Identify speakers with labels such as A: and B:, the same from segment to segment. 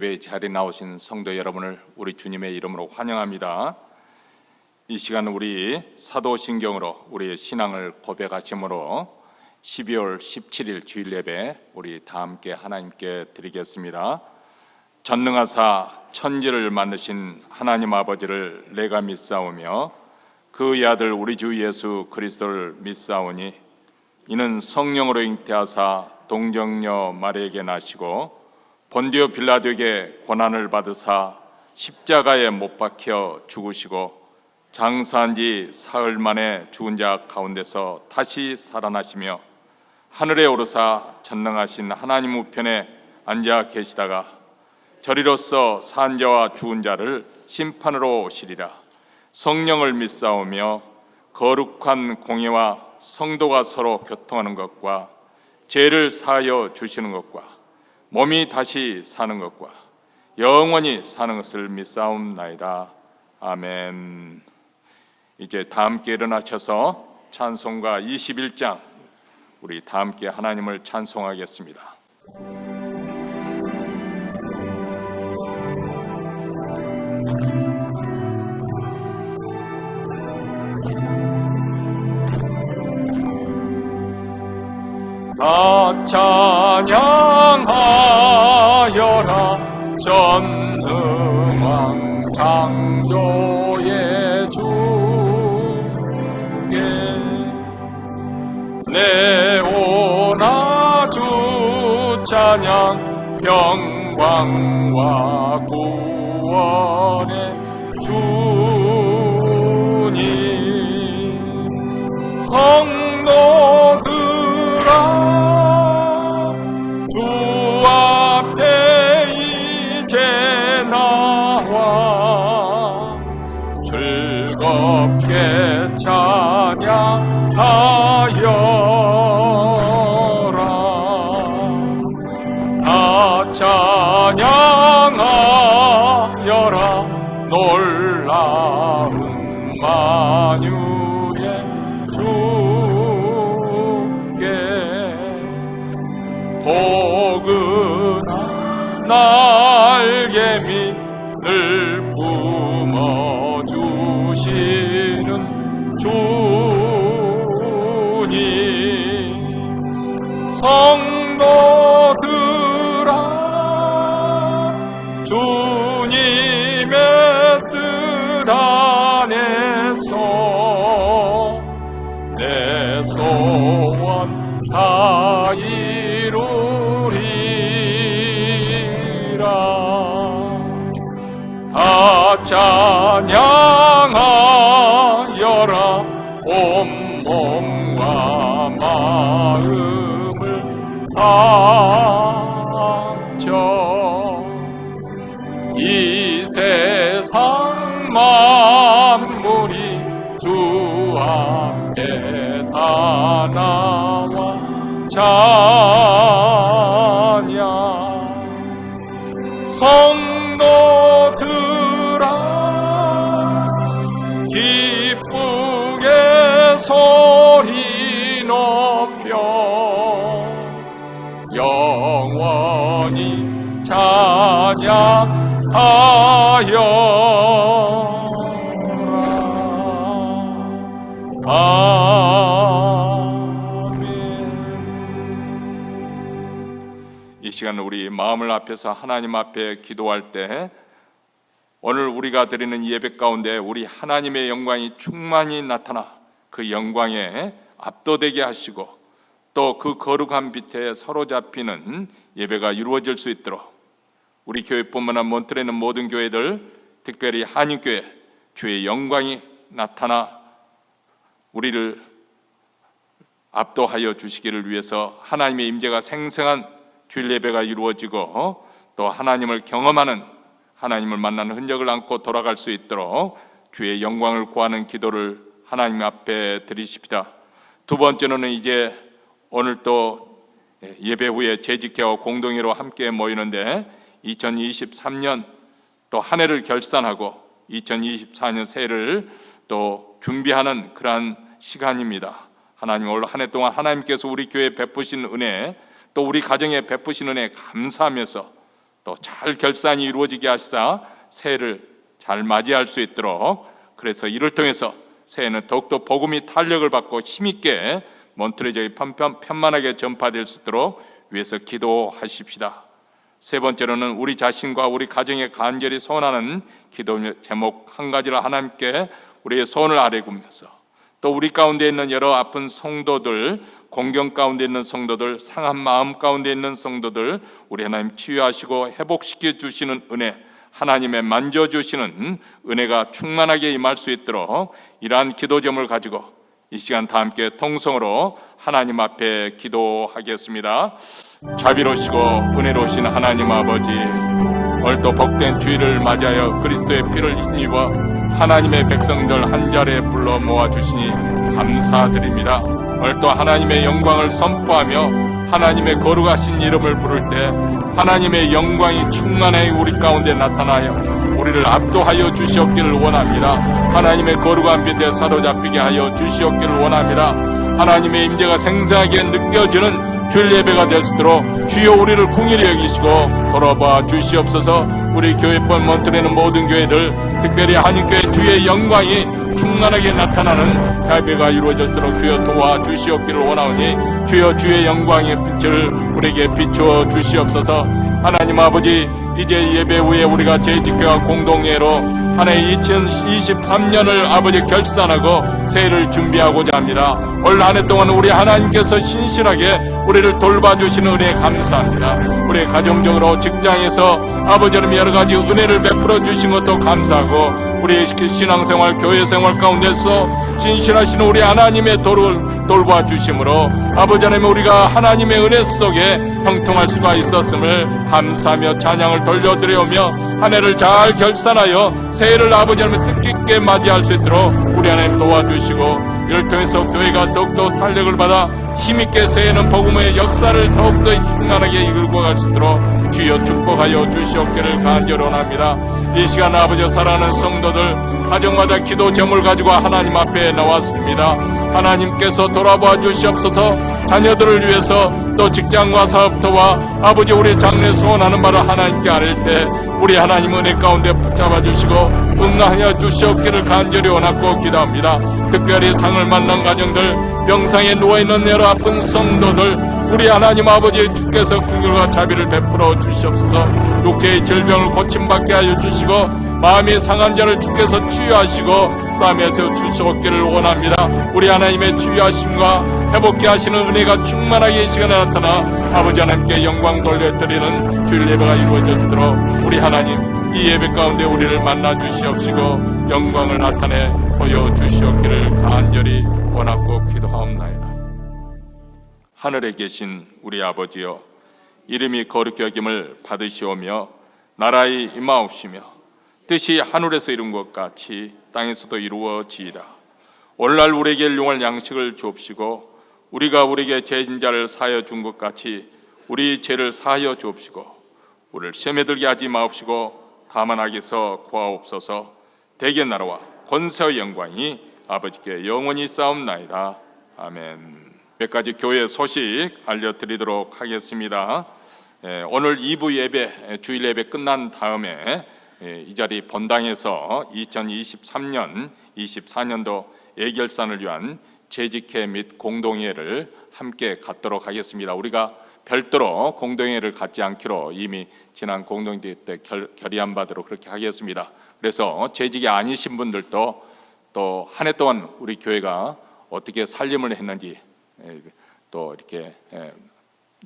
A: 예배 자리에 나오신 성도 여러분을 우리 주님의 이름으로 환영합니다. 이 시간은 우리 사도신경으로 우리의 신앙을 고백하심으로 12월 17일 주일 예배 우리 다 함께 하나님께 드리겠습니다. 전능하사 천지를 만드신 하나님 아버지를 내가 믿사오며 그의 아들 우리 주 예수 그리스도를 믿사오니 이는 성령으로 잉태하사 동정녀 마리아에게 나시고 본디오 빌라도에게 고난을 받으사 십자가에 못 박혀 죽으시고 장사한 지 사흘 만에 죽은 자 가운데서 다시 살아나시며 하늘에 오르사 전능하신 하나님 우편에 앉아 계시다가 저리로서 산 자와 죽은 자를 심판으로 오시리라. 성령을 믿사오며 거룩한 공예와 성도가 서로 교통하는 것과 죄를 사하여 주시는 것과 몸이 다시 사는 것과 영원히 사는 것을 믿사옵나이다. 아멘. 이제 다 함께 일어나셔서 찬송가 21장 우리 다 함께 하나님을 찬송하겠습니다. 다 찬양하여라 전능왕 창조의 주께 내오나 주 찬양 평강과 구원의 주님 성도들아 주 앞에 이제 나와 즐겁게 찬양하여라. 다 찬양하여라 놀라운 만유의 주께 포근한 날개미를 뿜어주시는 주님 성도들아 주님의 뜻 안에서 내 소원 다 이루리라. 다 찬양하여라 온몸과 마음을 바쳐 이 세상 만물이 주 앞에 다 나와 찬양 성도들아 기쁘게 소리 높여 영원히 찬양하여라. 이 시간 우리 마음을 앞에서 하나님 앞에 기도할 때 오늘 우리가 드리는 예배 가운데 우리 하나님의 영광이 충만히 나타나 그 영광에 압도되게 하시고 또 그 거룩한 빛에 사로잡히는 예배가 이루어질 수 있도록 우리 교회뿐만 아니라 몬트레는 모든 교회들 특별히 한인교회 주의 영광이 나타나 우리를 압도하여 주시기를 위해서 하나님의 임재가 생생한 주일 예배가 이루어지고 또 하나님을 경험하는 하나님을 만나는 흔적을 안고 돌아갈 수 있도록 주의 영광을 구하는 기도를 하나님 앞에 드리십시다. 두 번째로는 이제 오늘 또 예배 후에 재직회와 공동회로 함께 모이는데 2023년 또 한 해를 결산하고 2024년 새해를 또 준비하는 그러한 시간입니다. 하나님 올 한 해 동안 하나님께서 우리 교회에 베푸신 은혜 또 우리 가정에 베푸신 은혜 감사하면서 또 잘 결산이 이루어지게 하시사 새해를 잘 맞이할 수 있도록, 그래서 이를 통해서 새해는 더욱더 복음이 탄력을 받고 힘있게 몬트레 지역이 편만하게 전파될 수 있도록 위해서 기도하십시다. 세 번째로는 우리 자신과 우리 가정에 간절히 소원하는 기도 제목 한 가지를 하나님께 우리의 소원을 아뢰면서, 또 우리 가운데 있는 여러 아픈 성도들, 공경 가운데 있는 성도들, 상한 마음 가운데 있는 성도들, 우리 하나님 치유하시고 회복시켜 주시는 은혜, 하나님의 만져주시는 은혜가 충만하게 임할 수 있도록 이러한 기도 제목을 가지고 이 시간 다 함께 통성으로 하나님 앞에 기도하겠습니다. 자비로우시고 은혜로우신 하나님 아버지, 오늘 또 복된 주일을 맞이하여 그리스도의 피를 힘입어 하나님의 백성들 한 자리에 불러 모아주시니 감사드립니다. 오늘 또 하나님의 영광을 선포하며 하나님의 거룩하신 이름을 부를 때 하나님의 영광이 충만하게 우리 가운데 나타나여 우리를 압도하여 주시옵기를 원합니다. 하나님의 거룩한 빛에 사로잡히게 하여 주시옵기를 원합니다. 하나님의 임재가 생생하게 느껴지는 주일 예배가 될 수 있도록 주여 우리를 긍휼히 여기시고 돌아봐 주시옵소서. 우리 교회뿐 몬트레는 모든 교회들, 특별히 한인교회 주의 영광이 충만하게 나타나는 예배가 이루어질수록 주여 도와주시옵기를 원하오니 주여 주의 영광의 빛을 우리에게 비추어 주시옵소서. 하나님 아버지, 이제 예배 후에 우리가 재직교와 공동회로 한 해 2023년을 아버지 결산하고 새해를 준비하고자 합니다. 올 한 해 동안 우리 하나님께서 신실하게 우리를 돌봐주시는 은혜에 감사합니다. 우리 가정적으로 직장에서 아버지는 여러 가지 은혜를 베풀어 주신 것도 감사하고, 우리의 신앙생활, 교회생활 가운데서 신실하신 우리 하나님의 도를 돌봐주심으로 아버지 하나님 우리가 하나님의 은혜 속에 형통할 수가 있었음을 감사하며 찬양을 돌려드려오며 한 해를 잘 결산하여 새해를 아버지 하나님 뜻깊게 맞이할 수 있도록 우리 하나님 도와주시고, 이를 통해서 교회가 더욱더 탄력을 받아 힘있게 새해는 복음의 역사를 더욱더 충만하게 이끌고 갈 수 있도록 주여 축복하여 주시옵기를 간절히 원합니다. 이 시간 아버지 사랑하는 성도들 가정마다 기도 제목을 가지고 하나님 앞에 나왔습니다. 하나님께서 돌아봐 주시옵소서. 자녀들을 위해서 또 직장과 사업터와 아버지 우리 장래 소원하는 바를 하나님께 아뢰 때 우리 하나님 은혜 가운데 붙잡아 주시고 응하여 주시옵기를 간절히 원하고 기도합니다. 특별히 상을 만난 가정들, 병상에 누워있는 여러 아픈 성도들, 우리 하나님 아버지 주께서 긍휼과 자비를 베풀어 주시옵소서. 육체의 질병을 고침받게 하여 주시고 마음이 상한 자를 주께서 치유하시고 싸매서 주시옵기를 원합니다. 우리 하나님의 치유하심과 회복케 하시는 은혜가 충만하게 이 시간에 나타나 아버지 하나님께 영광 돌려드리는 주일 예배가 이루어지도록 우리 하나님 이 예배 가운데 우리를 만나 주시옵시고 영광을 나타내 보여주시옵기를 간절히 원하고 기도하옵나이다. 하늘에 계신 우리 아버지여, 이름이 거룩히 여김을 받으시오며 나라의 임하옵시며 뜻이 하늘에서 이룬 것 같이 땅에서도 이루어지이다. 오늘날 우리에게 일용할 양식을 주옵시고 우리가 우리에게 죄진 자를 사하여 준 것 같이 우리 죄를 사하여 주옵시고 우리를 시험에 들게 하지 마옵시고 다만 악에서 구하옵소서. 대개 나라와 권세와 영광이 아버지께 영원히 싸움나이다. 아멘. 몇 가지 교회 소식 알려드리도록 하겠습니다. 오늘 2부 예배, 주일 예배 끝난 다음에 이 자리 본당에서 2023년 24년도 예결산을 위한 재직회 및 공동회를 함께 갖도록 하겠습니다. 우리가 별도로 공동회를 갖지 않기로 이미 지난 공동회 때 결의한 바대로 그렇게 하겠습니다. 그래서 재직이 아니신 분들도 또 한 해 동안 우리 교회가 어떻게 살림을 했는지 또 이렇게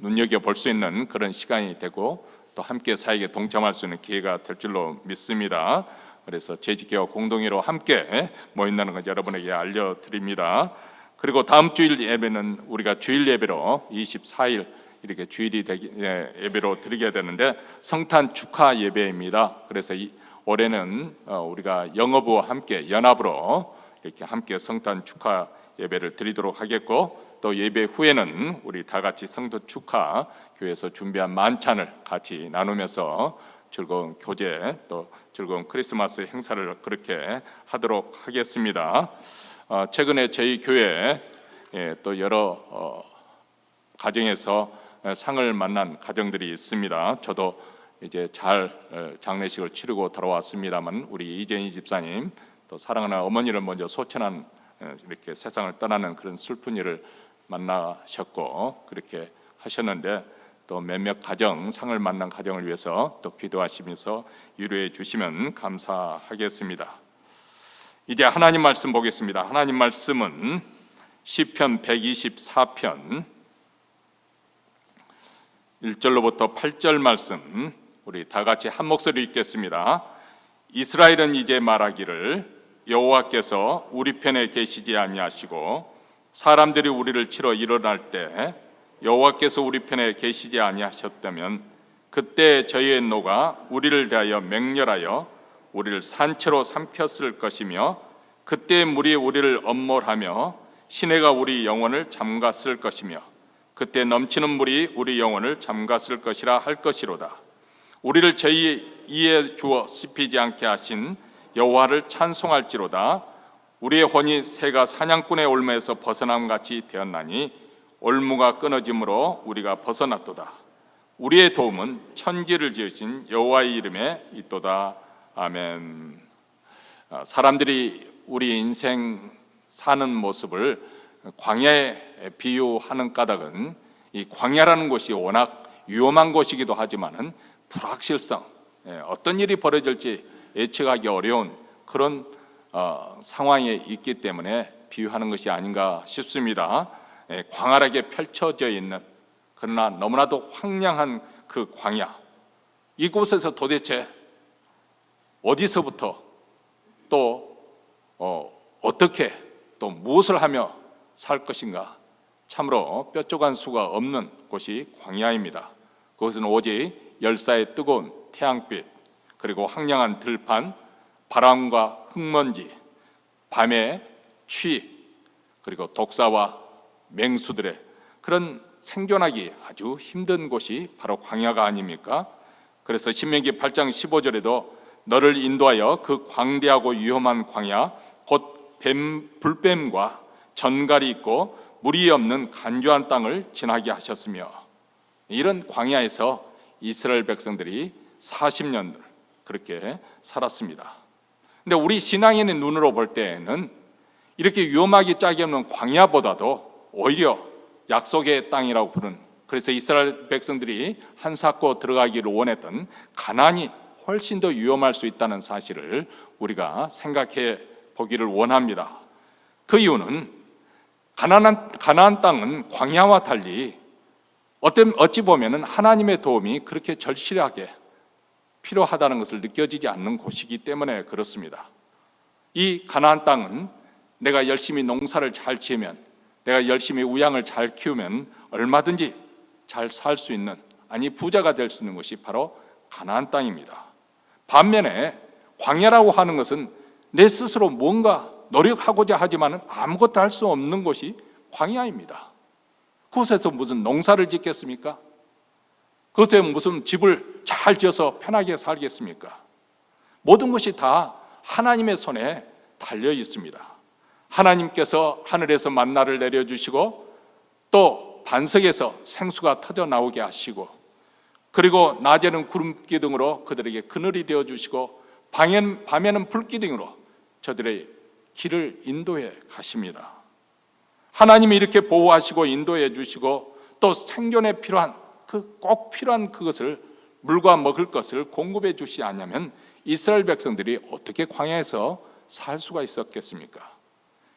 A: 눈여겨볼 수 있는 그런 시간이 되고 또 함께 사역에 동참할 수 있는 기회가 될 줄로 믿습니다. 그래서 재직회와 공동회로 함께 모인다는 것 여러분에게 알려드립니다. 그리고 다음 주일 예배는 우리가 주일 예배로 24일 이렇게 주일이 예배로 드리게 되는데 성탄 축하 예배입니다. 그래서 올해는 우리가 영어부와 함께 연합으로 이렇게 함께 성탄 축하 예배를 드리도록 하겠고, 또 예배 후에는 우리 다 같이 성탄 축하 교회에서 준비한 만찬을 같이 나누면서 즐거운 교제 또 즐거운 크리스마스 행사를 그렇게 하도록 하겠습니다. 최근에 저희 교회 또 여러 가정에서 상을 만난 가정들이 있습니다. 저도 이제 잘 장례식을 치르고 돌아왔습니다만, 우리 이재희 집사님 또 사랑하는 어머니를 먼저 소천한 이렇게 세상을 떠나는 그런 슬픈 일을 만나셨고 그렇게 하셨는데, 또 몇몇 가정, 상을 만난 가정을 위해서 또 기도하시면서 위로해 주시면 감사하겠습니다. 이제 하나님 말씀 보겠습니다. 하나님 말씀은 시편 124편 1절로부터 8절 말씀, 우리 다 같이 한 목소리 읽겠습니다. 이스라엘은 이제 말하기를 여호와께서 우리 편에 계시지 아니하시고 사람들이 우리를 치러 일어날 때 여호와께서 우리 편에 계시지 아니하셨다면 그때 저희의 노가 우리를 대하여 맹렬하여 우리를 산채로 삼켰을 것이며 그때 물이 우리를 엄몰하며 시내가 우리 영혼을 잠갔을 것이며 그때 넘치는 물이 우리 영혼을 잠갔을 것이라 할 것이로다. 우리를 저희 이에 주어 씹히지 않게 하신 여호와를 찬송할지로다. 우리의 혼이 새가 사냥꾼의 올무에서 벗어남같이 되었나니 올무가 끊어짐으로 우리가 벗어났도다. 우리의 도움은 천지를 지으신 여호와의 이름에 있도다. 아멘. 사람들이 우리 인생 사는 모습을 광야에 비유하는 까닭은 이 광야라는 곳이 워낙 위험한 곳이기도 하지만은 불확실성, 어떤 일이 벌어질지 예측하기 어려운 그런 상황에 있기 때문에 비유하는 것이 아닌가 싶습니다. 광활하게 펼쳐져 있는, 그러나 너무나도 황량한 그 광야, 이곳에서 도대체 어디서부터 또 어떻게 또 무엇을 하며 살 것인가, 참으로 뾰족한 수가 없는 곳이 광야입니다. 그것은 오직 열사의 뜨거운 태양빛, 그리고 황량한 들판, 바람과 흙먼지, 밤의 취, 그리고 독사와 맹수들의 그런 생존하기 아주 힘든 곳이 바로 광야가 아닙니까? 그래서 신명기 8장 15절에도 너를 인도하여 그 광대하고 위험한 광야 곧 불뱀과 전갈이 있고 물이 없는 간조한 땅을 지나게 하셨으며, 이런 광야에서 이스라엘 백성들이 40년을 그렇게 살았습니다. 근데 우리 신앙인의 눈으로 볼 때에는 이렇게 위험하기 짝이 없는 광야보다도 오히려 약속의 땅이라고 부르는, 그래서 이스라엘 백성들이 한사코 들어가기를 원했던 가나안이 훨씬 더 위험할 수 있다는 사실을 우리가 생각해 보기를 원합니다. 그 이유는 가나안 땅은 광야와 달리 어찌 보면 하나님의 도움이 그렇게 절실하게 필요하다는 것을 느껴지지 않는 곳이기 때문에 그렇습니다. 이 가나안 땅은 내가 열심히 농사를 잘 지으면, 내가 열심히 우양을 잘 키우면 얼마든지 잘 살 수 있는, 아니 부자가 될 수 있는 것이 바로 가나안 땅입니다. 반면에 광야라고 하는 것은 내 스스로 뭔가 노력하고자 하지만 아무것도 할 수 없는 곳이 광야입니다. 그곳에서 무슨 농사를 짓겠습니까? 그곳에 무슨 집을 잘 지어서 편하게 살겠습니까? 모든 것이 다 하나님의 손에 달려 있습니다. 하나님께서 하늘에서 만나를 내려주시고 또 반석에서 생수가 터져 나오게 하시고, 그리고 낮에는 구름 기둥으로 그들에게 그늘이 되어주시고 밤에는 불 기둥으로 저들의 길을 인도해 가십니다. 하나님이 이렇게 보호하시고 인도해 주시고 또 생존에 필요한 꼭 필요한 그것을, 물과 먹을 것을 공급해 주시지 않으면 이스라엘 백성들이 어떻게 광야에서 살 수가 있었겠습니까?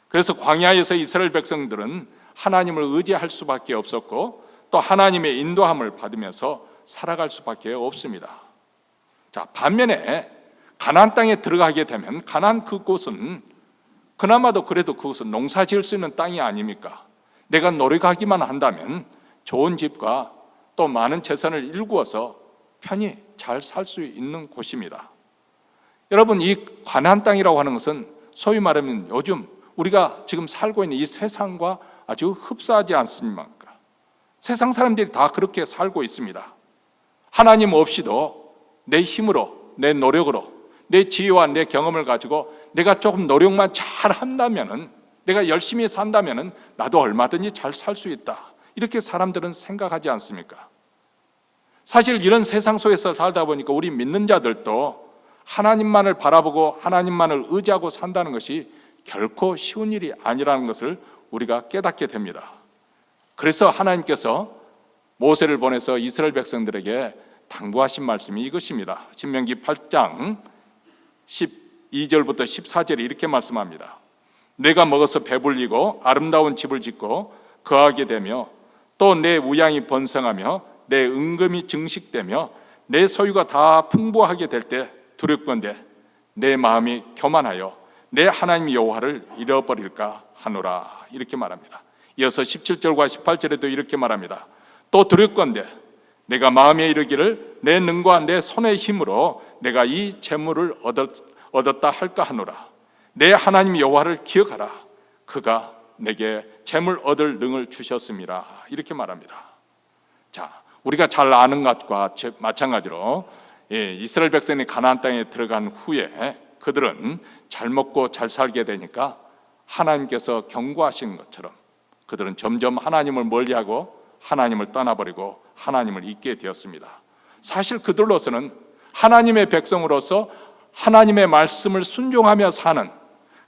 A: 그래서 광야에서 이스라엘 백성들은 하나님을 의지할 수밖에 없었고 또 하나님의 인도함을 받으면서 살아갈 수밖에 없습니다. 자, 반면에 가나안 땅에 들어가게 되면 가나안 그곳은 그나마도 그래도 그것은 농사 지을 수 있는 땅이 아닙니까? 내가 노력하기만 한다면 좋은 집과 또 많은 재산을 일구어서 편히 잘 살 수 있는 곳입니다. 여러분, 이 가나안 땅이라고 하는 것은 소위 말하면 요즘 우리가 지금 살고 있는 이 세상과 아주 흡사하지 않습니까? 세상 사람들이 다 그렇게 살고 있습니다. 하나님 없이도 내 힘으로, 내 노력으로, 내 지혜와 내 경험을 가지고 내가 조금 노력만 잘 한다면은, 내가 열심히 산다면은 나도 얼마든지 잘 살 수 있다, 이렇게 사람들은 생각하지 않습니까? 사실 이런 세상 속에서 살다 보니까 우리 믿는 자들도 하나님만을 바라보고 하나님만을 의지하고 산다는 것이 결코 쉬운 일이 아니라는 것을 우리가 깨닫게 됩니다. 그래서 하나님께서 모세를 보내서 이스라엘 백성들에게 당부하신 말씀이 이것입니다. 신명기 8장 12절부터 14절에 이렇게 말씀합니다. 내가 먹어서 배불리고 아름다운 집을 짓고 거하게 되며 또 내 우양이 번성하며 내 은금이 증식되며 내 소유가 다 풍부하게 될 때 두렵건대 내 마음이 교만하여 내 하나님 여호와를 잃어버릴까 하노라. 이렇게 말합니다. 이어서 17절과 18절에도 이렇게 말합니다. 또 두렵건대 내가 마음에 이르기를 내 능과 내 손의 힘으로 내가 이 재물을 얻었다 할까 하노라. 내 하나님 여호와를 기억하라. 그가 내게 재물 얻을 능을 주셨음이라. 이렇게 말합니다. 자, 우리가 잘 아는 것과 마찬가지로 이스라엘 백성이 가나안 땅에 들어간 후에 그들은 잘 먹고 잘 살게 되니까 하나님께서 경고하시는 것처럼 그들은 점점 하나님을 멀리하고 하나님을 떠나버리고 하나님을 잊게 되었습니다. 사실 그들로서는 하나님의 백성으로서 하나님의 말씀을 순종하며 사는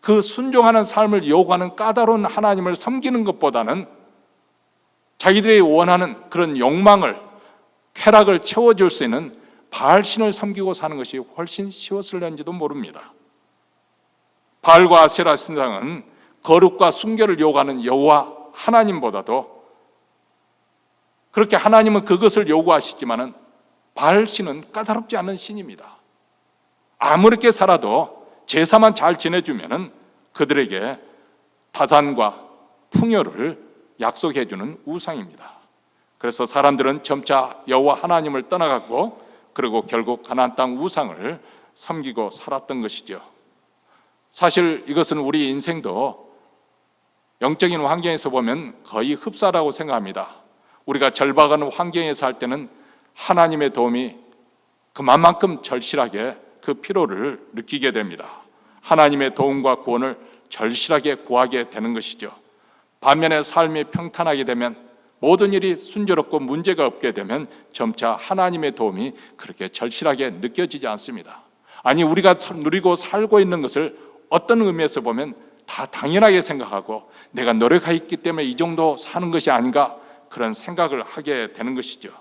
A: 그 순종하는 삶을 요구하는 까다로운 하나님을 섬기는 것보다는 자기들이 원하는 그런 욕망을, 쾌락을 채워줄 수 있는 바알신을 섬기고 사는 것이 훨씬 쉬웠을는지도 모릅니다. 바알과 아세라 신상은 거룩과 순결을 요구하는 여호와 하나님보다도, 그렇게 하나님은 그것을 요구하시지만은 바알신은 까다롭지 않은 신입니다. 아무렇게 살아도 제사만 잘 지내주면은 그들에게 다산과 풍요를 약속해주는 우상입니다. 그래서 사람들은 점차 여호와 하나님을 떠나갔고 그리고 결국 가나안 땅 우상을 섬기고 살았던 것이죠. 사실 이것은 우리 인생도 영적인 환경에서 보면 거의 흡사라고 생각합니다. 우리가 절박한 환경에 살 때는 하나님의 도움이 그만큼 절실하게 그 필요를 느끼게 됩니다. 하나님의 도움과 구원을 절실하게 구하게 되는 것이죠. 반면에 삶이 평탄하게 되면, 모든 일이 순조롭고 문제가 없게 되면 점차 하나님의 도움이 그렇게 절실하게 느껴지지 않습니다. 아니, 우리가 누리고 살고 있는 것을 어떤 의미에서 보면 다 당연하게 생각하고 내가 노력했기 때문에 이 정도 사는 것이 아닌가, 그런 생각을 하게 되는 것이죠.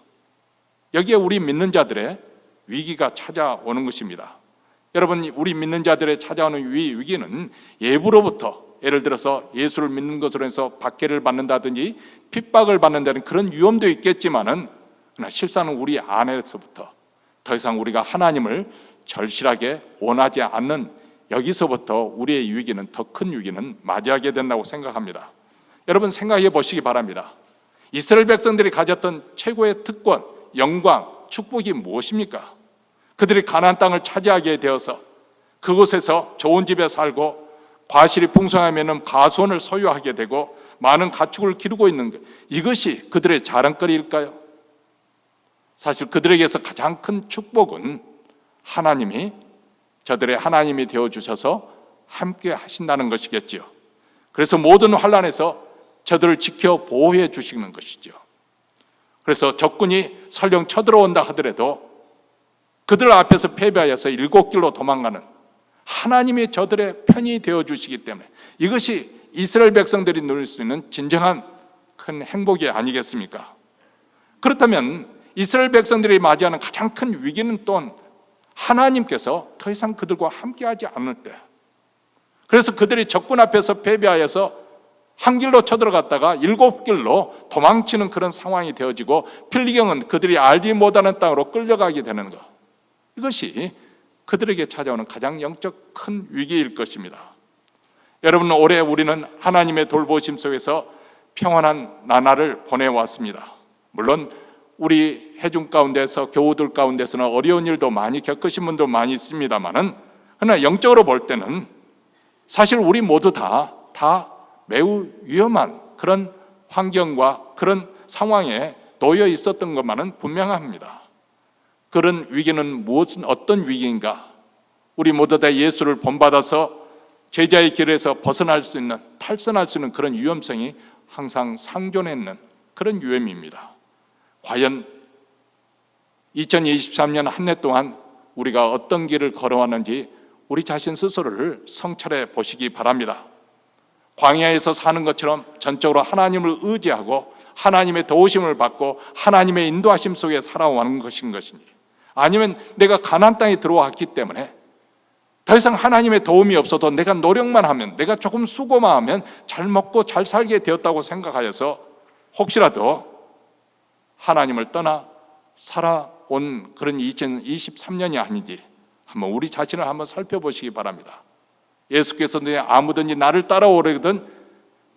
A: 여기에 우리 믿는 자들의 위기가 찾아오는 것입니다. 여러분, 우리 믿는 자들의 찾아오는 위기는 예부로부터, 예를 들어서 예수를 믿는 것으로 해서 박해를 받는다든지 핍박을 받는다는 그런 위험도 있겠지만은, 그러나 실상은 우리 안에서부터 더 이상 우리가 하나님을 절실하게 원하지 않는, 여기서부터 우리의 위기는, 더 큰 위기는 맞이하게 된다고 생각합니다. 여러분, 생각해 보시기 바랍니다. 이스라엘 백성들이 가졌던 최고의 특권, 영광, 축복이 무엇입니까? 그들이 가나안 땅을 차지하게 되어서 그곳에서 좋은 집에 살고 과실이 풍성하면 가수원을 소유하게 되고 많은 가축을 기르고 있는 것, 이것이 그들의 자랑거리일까요? 사실 그들에게서 가장 큰 축복은 하나님이, 저들의 하나님이 되어주셔서 함께 하신다는 것이겠죠. 그래서 모든 환난에서 저들을 지켜 보호해 주시는 것이죠. 그래서 적군이 설령 쳐들어온다 하더라도 그들 앞에서 패배하여서 일곱 길로 도망가는 하나님이 저들의 편이 되어주시기 때문에 이것이 이스라엘 백성들이 누릴 수 있는 진정한 큰 행복이 아니겠습니까? 그렇다면 이스라엘 백성들이 맞이하는 가장 큰 위기는 또한 하나님께서 더 이상 그들과 함께하지 않을 때, 그래서 그들이 적군 앞에서 패배하여서 한 길로 쳐들어갔다가 일곱 길로 도망치는 그런 상황이 되어지고 필리경은 그들이 알지 못하는 땅으로 끌려가게 되는 것, 이것이 그들에게 찾아오는 가장 영적 큰 위기일 것입니다. 여러분, 올해 우리는 하나님의 돌보심 속에서 평안한 나날을 보내왔습니다. 물론 우리 회중 가운데서, 교우들 가운데서는 어려운 일도 많이 겪으신 분도 많이 있습니다만은, 그러나 영적으로 볼 때는 사실 우리 모두 다 매우 위험한 그런 환경과 그런 상황에 놓여 있었던 것만은 분명합니다. 그런 위기는 무엇은 어떤 위기인가? 우리 모두 다 예수를 본받아서 제자의 길에서 벗어날 수 있는, 탈선할 수 있는 그런 위험성이 항상 상존해 있는 그런 위험입니다. 과연 2023년 한 해 동안 우리가 어떤 길을 걸어왔는지 우리 자신 스스로를 성찰해 보시기 바랍니다. 광야에서 사는 것처럼 전적으로 하나님을 의지하고 하나님의 도우심을 받고 하나님의 인도하심 속에 살아오는 것인 것이니, 아니면 내가 가나안 땅에 들어왔기 때문에 더 이상 하나님의 도움이 없어도 내가 노력만 하면, 내가 조금 수고만 하면 잘 먹고 잘 살게 되었다고 생각하여서 혹시라도 하나님을 떠나 살아온 그런 2023년이 아닌지 한번 우리 자신을 한번 살펴보시기 바랍니다. 예수께서 아무든지 나를 따라오려거든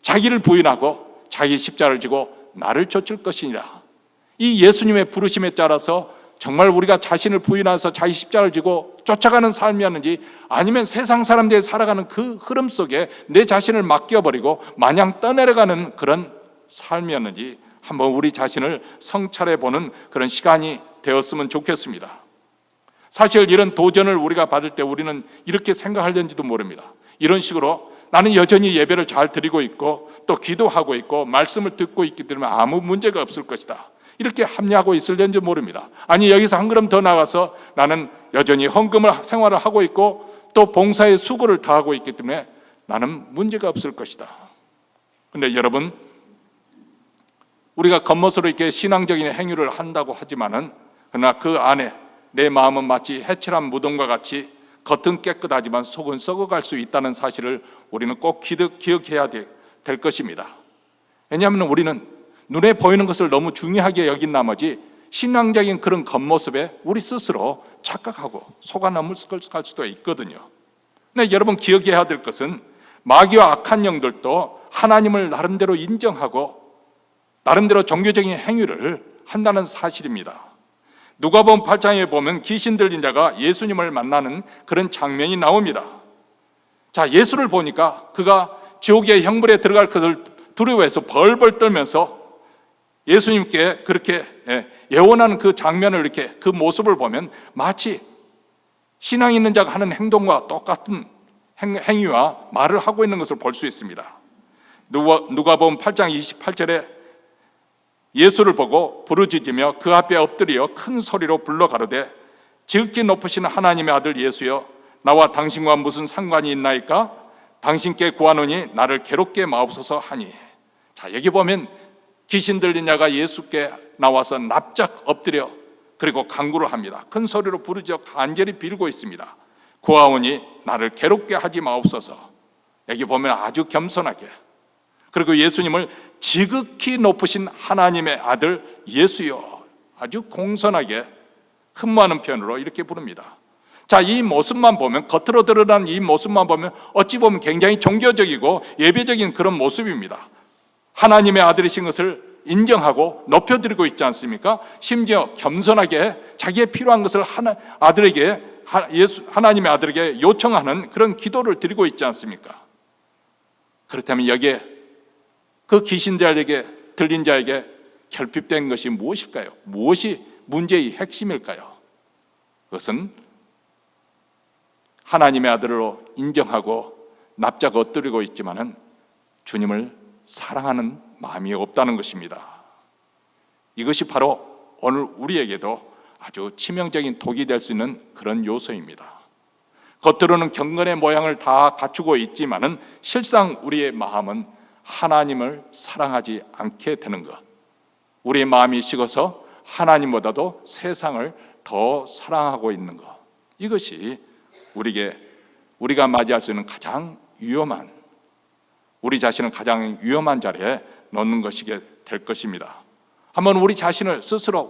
A: 자기를 부인하고 자기 십자가를 지고 나를 쫓을 것이니라. 이 예수님의 부르심에 따라서 정말 우리가 자신을 부인해서 자기 십자가를 지고 쫓아가는 삶이었는지, 아니면 세상 사람들이 살아가는 그 흐름 속에 내 자신을 맡겨버리고 마냥 떠내려가는 그런 삶이었는지 한번 우리 자신을 성찰해 보는 그런 시간이 되었으면 좋겠습니다. 사실 이런 도전을 우리가 받을 때 우리는 이렇게 생각하려는지도 모릅니다. 이런 식으로 나는 여전히 예배를 잘 드리고 있고 또 기도하고 있고 말씀을 듣고 있기 때문에 아무 문제가 없을 것이다, 이렇게 합리하고 있을는지 모릅니다. 아니, 여기서 한 걸음 더 나가서 나는 여전히 헌금을 생활을 하고 있고 또 봉사의 수고를 다하고 있기 때문에 나는 문제가 없을 것이다. 그런데 여러분, 우리가 겉멋으로 이렇게 신앙적인 행위를 한다고 하지만은, 그러나 그 안에 내 마음은 마치 해칠한 무덤과 같이 겉은 깨끗하지만 속은 썩어갈 수 있다는 사실을 우리는 꼭 기억해야 될 것입니다. 왜냐하면 우리는 눈에 보이는 것을 너무 중요하게 여긴 나머지 신앙적인 그런 겉모습에 우리 스스로 착각하고 속아 넘어갈 수도 있거든요. 근데 여러분, 기억해야 될 것은 마귀와 악한 영들도 하나님을 나름대로 인정하고 나름대로 종교적인 행위를 한다는 사실입니다. 누가복음 8장에 보면 귀신 들린 자가 예수님을 만나는 그런 장면이 나옵니다. 자, 예수를 보니까 그가 지옥의 형벌에 들어갈 것을 두려워해서 벌벌 떨면서 예수님께 그렇게 예언하는 그 장면을, 이렇게 그 모습을 보면 마치 신앙 있는 자가 하는 행동과 똑같은 행위와 말을 하고 있는 것을 볼 수 있습니다. 누가복음 8장 28절에 예수를 보고 부르짖으며 그 앞에 엎드려 큰 소리로 불러 가로되 지극히 높으신 하나님의 아들 예수여, 나와 당신과 무슨 상관이 있나이까? 당신께 구하노니 나를 괴롭게 마옵소서 하니. 자, 여기 보면 귀신 들린 자가 예수께 나와서 납작 엎드려 그리고 간구를 합니다. 큰 소리로 부르짖어 간절히 빌고 있습니다. 구하오니 나를 괴롭게 하지 마옵소서. 여기 보면 아주 겸손하게, 그리고 예수님을 지극히 높으신 하나님의 아들 예수여, 아주 공손하게 흠모하는 표현으로 이렇게 부릅니다. 자, 이 모습만 보면, 겉으로 드러난 이 모습만 보면 어찌 보면 굉장히 종교적이고 예배적인 그런 모습입니다. 하나님의 아들이신 것을 인정하고 높여드리고 있지 않습니까? 심지어 겸손하게 자기의 필요한 것을 하나님의 아들에게 요청하는 그런 기도를 드리고 있지 않습니까? 그렇다면 여기에 그 귀신 들린 자에게 결핍된 것이 무엇일까요? 무엇이 문제의 핵심일까요? 그것은 하나님의 아들로 인정하고 납작 엎드리고 있지만은 주님을 사랑하는 마음이 없다는 것입니다. 이것이 바로 오늘 우리에게도 아주 치명적인 독이 될 수 있는 그런 요소입니다. 겉으로는 경건의 모양을 다 갖추고 있지만은 실상 우리의 마음은 하나님을 사랑하지 않게 되는 것, 우리의 마음이 식어서 하나님보다도 세상을 더 사랑하고 있는 것, 이것이 우리가 맞이할 수 있는 가장 위험한, 우리 자신을 가장 위험한 자리에 놓는 것이게 될 것입니다. 한번 우리 자신을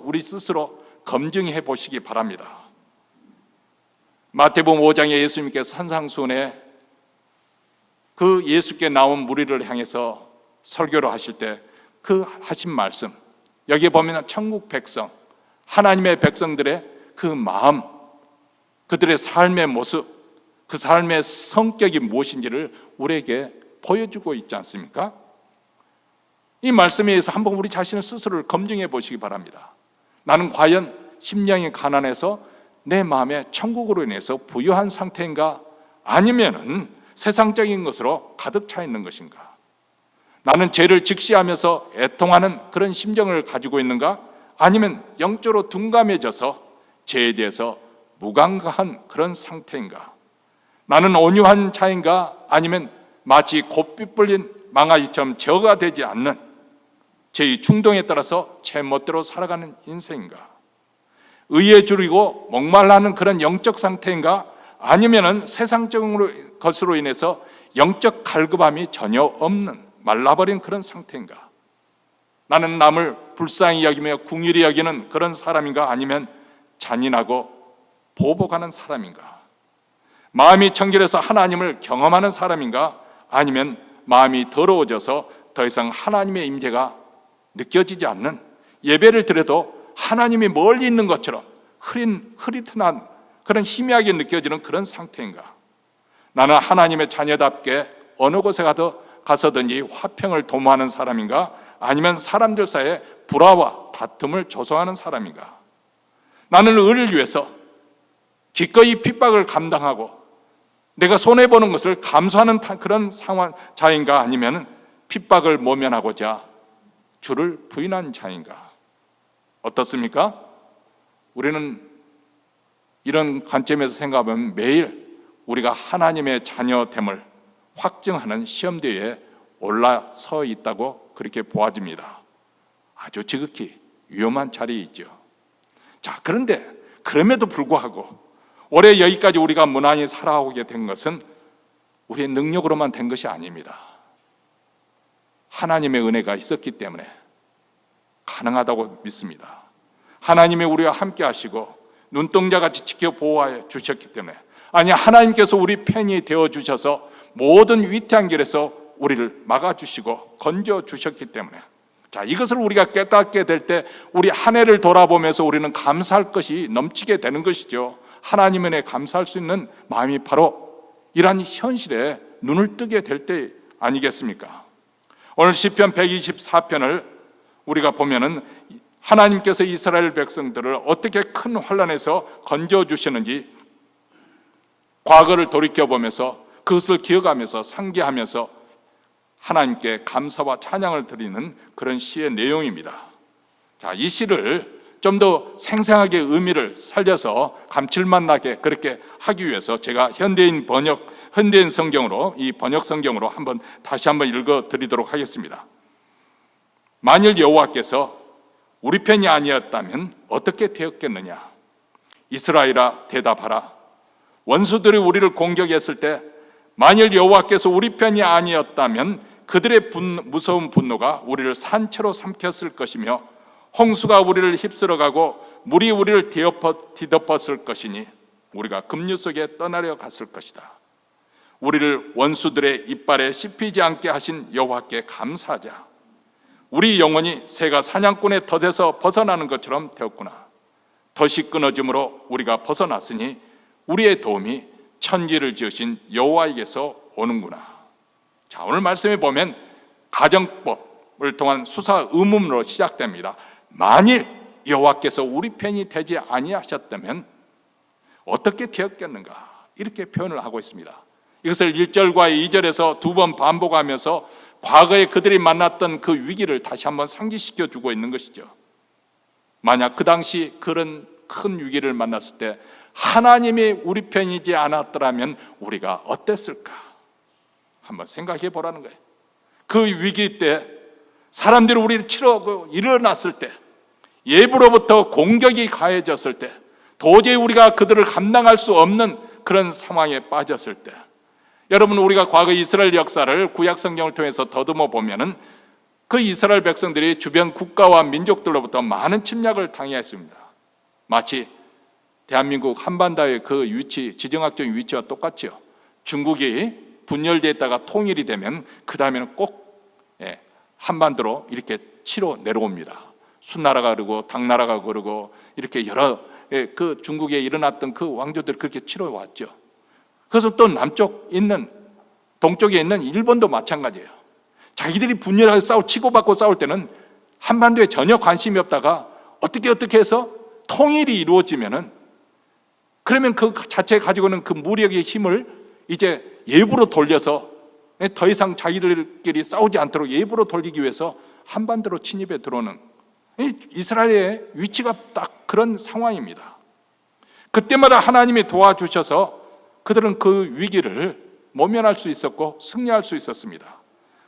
A: 우리 스스로 검증해 보시기 바랍니다. 마태복음 5장에 예수님께서 산상수훈에 그 예수께 나온 무리를 향해서 설교를 하실 때 그 하신 말씀, 여기에 보면 천국 백성, 하나님의 백성들의 그 마음, 그들의 삶의 모습, 그 삶의 성격이 무엇인지를 우리에게 보여주고 있지 않습니까? 이 말씀에 의해서 한번 우리 자신을 스스로를 검증해 보시기 바랍니다. 나는 과연 심령이 가난해서 내 마음에 천국으로 인해서 부유한 상태인가? 아니면은 세상적인 것으로 가득 차 있는 것인가? 나는 죄를 직시하면서 애통하는 그런 심정을 가지고 있는가? 아니면 영적으로 둔감해져서 죄에 대해서 무감각한 그런 상태인가? 나는 온유한 자인가? 아니면 마치 곱빗 불린 망아지처럼 제어가 되지 않는 죄의 충동에 따라서 제 멋대로 살아가는 인생인가? 의에 줄이고 목말라하는 그런 영적 상태인가? 아니면은 세상적인 것으로 인해서 영적 갈급함이 전혀 없는 말라버린 그런 상태인가? 나는 남을 불쌍히 여기며 궁휼히 여기는 그런 사람인가? 아니면 잔인하고 보복하는 사람인가? 마음이 청결해서 하나님을 경험하는 사람인가? 아니면 마음이 더러워져서 더 이상 하나님의 임재가 느껴지지 않는, 예배를 드려도 하나님이 멀리 있는 것처럼 흐릿한 그런 희미하게 느껴지는 그런 상태인가? 나는 하나님의 자녀답게 어느 곳에 가서든지 화평을 도모하는 사람인가? 아니면 사람들 사이에 불화와 다툼을 조성하는 사람인가? 나는 의를 위해서 기꺼이 핍박을 감당하고 내가 손해보는 것을 감수하는 그런 자인가? 아니면 핍박을 모면하고자 주를 부인한 자인가? 어떻습니까? 우리는 이런 관점에서 생각하면 매일 우리가 하나님의 자녀됨을 확증하는 시험대에 올라서 있다고 그렇게 보아집니다. 아주 지극히 위험한 자리에 있죠. 자, 그런데 그럼에도 불구하고 올해 여기까지 우리가 무난히 살아오게 된 것은 우리의 능력으로만 된 것이 아닙니다. 하나님의 은혜가 있었기 때문에 가능하다고 믿습니다. 하나님이 우리와 함께 하시고 눈동자같이 지켜 보호해 주셨기 때문에, 아니 하나님께서 우리 편이 되어주셔서 모든 위태한 길에서 우리를 막아주시고 건져주셨기 때문에, 자, 이것을 우리가 깨닫게 될 때 우리 한 해를 돌아보면서 우리는 감사할 것이 넘치게 되는 것이죠. 하나님 은혜에 감사할 수 있는 마음이 바로 이러한 현실에 눈을 뜨게 될 때 아니겠습니까? 오늘 시편 124편을 우리가 보면은 하나님께서 이스라엘 백성들을 어떻게 큰 환난에서 건져주시는지 과거를 돌이켜보면서 그것을 기억하면서 상기하면서 하나님께 감사와 찬양을 드리는 그런 시의 내용입니다. 자, 이 시를 좀 더 생생하게 의미를 살려서 감칠맛 나게 그렇게 하기 위해서 제가 현대인 성경으로, 이 번역 성경으로 다시 한번 읽어 드리도록 하겠습니다. 만일 여호와께서 우리 편이 아니었다면 어떻게 되었겠느냐? 이스라엘아, 대답하라. 원수들이 우리를 공격했을 때 만일 여호와께서 우리 편이 아니었다면 그들의 무서운 분노가 우리를 산채로 삼켰을 것이며 홍수가 우리를 휩쓸어가고 물이 우리를 뒤덮었을 것이니 우리가 급류 속에 떠나려 갔을 것이다. 우리를 원수들의 이빨에 씹히지 않게 하신 여호와께 감사하자. 우리 영혼이 새가 사냥꾼의 덫에서 벗어나는 것처럼 되었구나. 덫이 끊어짐으로 우리가 벗어났으니 우리의 도움이 천지를 지으신 여호와에게서 오는구나. 자, 오늘 말씀에 보면 가정법을 통한 수사 의문으로 시작됩니다. 만일 여호와께서 우리 편이 되지 아니하셨다면 어떻게 되었겠는가? 이렇게 표현을 하고 있습니다. 이것을 1절과 2절에서 두 번 반복하면서 과거에 그들이 만났던 그 위기를 다시 한번 상기시켜 주고 있는 것이죠. 만약 그 당시 그런 큰 위기를 만났을 때 하나님이 우리 편이지 않았더라면 우리가 어땠을까? 한번 생각해 보라는 거예요. 그 위기 때 사람들이 우리를 치러 일어났을 때, 예부로부터 공격이 가해졌을 때, 도저히 우리가 그들을 감당할 수 없는 그런 상황에 빠졌을 때, 여러분, 우리가 과거 이스라엘 역사를 구약 성경을 통해서 더듬어 보면은 그 이스라엘 백성들이 주변 국가와 민족들로부터 많은 침략을 당했습니다. 마치 대한민국 한반도의 그 위치, 지정학적인 위치와 똑같죠. 중국이 분열되었다가 통일이 되면 그 다음에는 꼭 한반도로 이렇게 치러 내려옵니다. 수나라가 그러고 당나라가 그러고 이렇게 여러 그 중국에 일어났던 그 왕조들이 그렇게 치러 왔죠. 그래서 또 동쪽에 있는 일본도 마찬가지예요. 자기들이 분열하게 치고받고 싸울 때는 한반도에 전혀 관심이 없다가 어떻게 해서 통일이 이루어지면은, 그러면 그 자체 가지고 있는 그 무력의 힘을 이제 예부로 돌려서 더 이상 자기들끼리 싸우지 않도록 예부로 돌리기 위해서 한반도로 침입해 들어오는, 이스라엘의 위치가 딱 그런 상황입니다. 그때마다 하나님이 도와주셔서 그들은 그 위기를 모면할 수 있었고 승리할 수 있었습니다.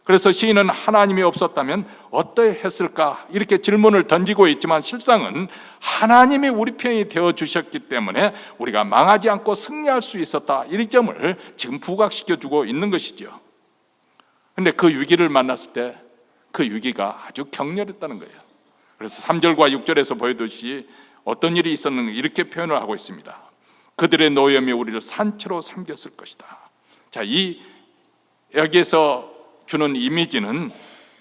A: 그래서 시인은 하나님이 없었다면 어떠했을까 이렇게 질문을 던지고 있지만 실상은 하나님이 우리 편이 되어주셨기 때문에 우리가 망하지 않고 승리할 수 있었다, 이 점을 지금 부각시켜주고 있는 것이죠. 그런데 그 위기를 만났을 때 그 위기가 아주 격렬했다는 거예요. 그래서 3절과 6절에서 보여듯이 어떤 일이 있었는가 이렇게 표현을 하고 있습니다. 그들의 노염이 우리를 산채로 삼켰을 것이다. 자, 여기에서 주는 이미지는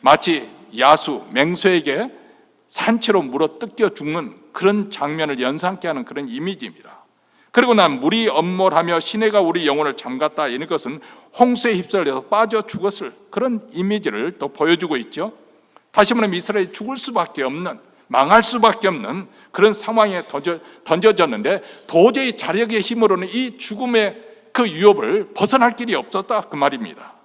A: 마치 야수, 맹수에게 산채로 물어 뜯겨 죽는 그런 장면을 연상케 하는 그런 이미지입니다. 그리고 난 물이 엄몰하며 시내가 우리 영혼을 잠갔다, 이런 것은 홍수에 휩쓸려서 빠져 죽었을 그런 이미지를 또 보여주고 있죠. 다시 말하면 이스라엘이 죽을 수밖에 없는, 망할 수밖에 없는 그런 상황에 던져졌는데 도저히 자력의 힘으로는 이 죽음의 그 위협을 벗어날 길이 없었다, 그 말입니다.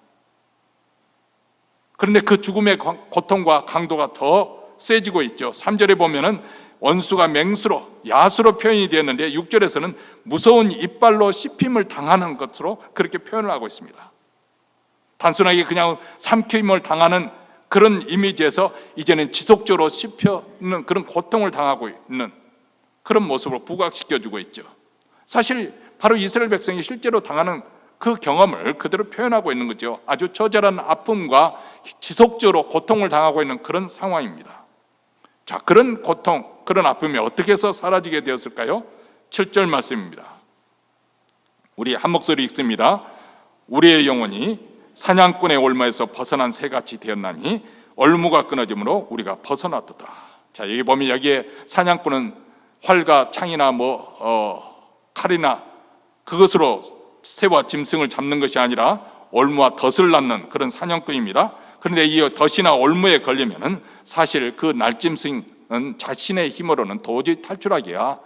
A: 그런데 그 죽음의 고통과 강도가 더 세지고 있죠. 3절에 보면은 원수가 맹수로, 야수로 표현이 되었는데 6절에서는 무서운 이빨로 씹힘을 당하는 것으로 그렇게 표현을 하고 있습니다. 단순하게 그냥 삼킴을 당하는 그런 이미지에서 이제는 지속적으로 씹히는 그런 고통을 당하고 있는 그런 모습으로 부각시켜주고 있죠. 사실 바로 이스라엘 백성이 실제로 당하는 그 경험을 그대로 표현하고 있는 거죠. 아주 처절한 아픔과 지속적으로 고통을 당하고 있는 그런 상황입니다. 자, 그런 고통, 그런 아픔이 어떻게 해서 사라지게 되었을까요? 7절 말씀입니다. 우리 한 목소리 읽습니다. 우리의 영혼이 사냥꾼의 올무에서 벗어난 새같이 되었나니 올무가 끊어짐으로 우리가 벗어났도다. 자, 여기 보면 여기에 사냥꾼은 활과 창이나 칼이나 그것으로 새와 짐승을 잡는 것이 아니라 올무와 덫을 낳는 그런 사냥꾼입니다. 그런데 이 덫이나 올무에 걸리면은 사실 그 날짐승은 자신의 힘으로는 도저히 탈출하기가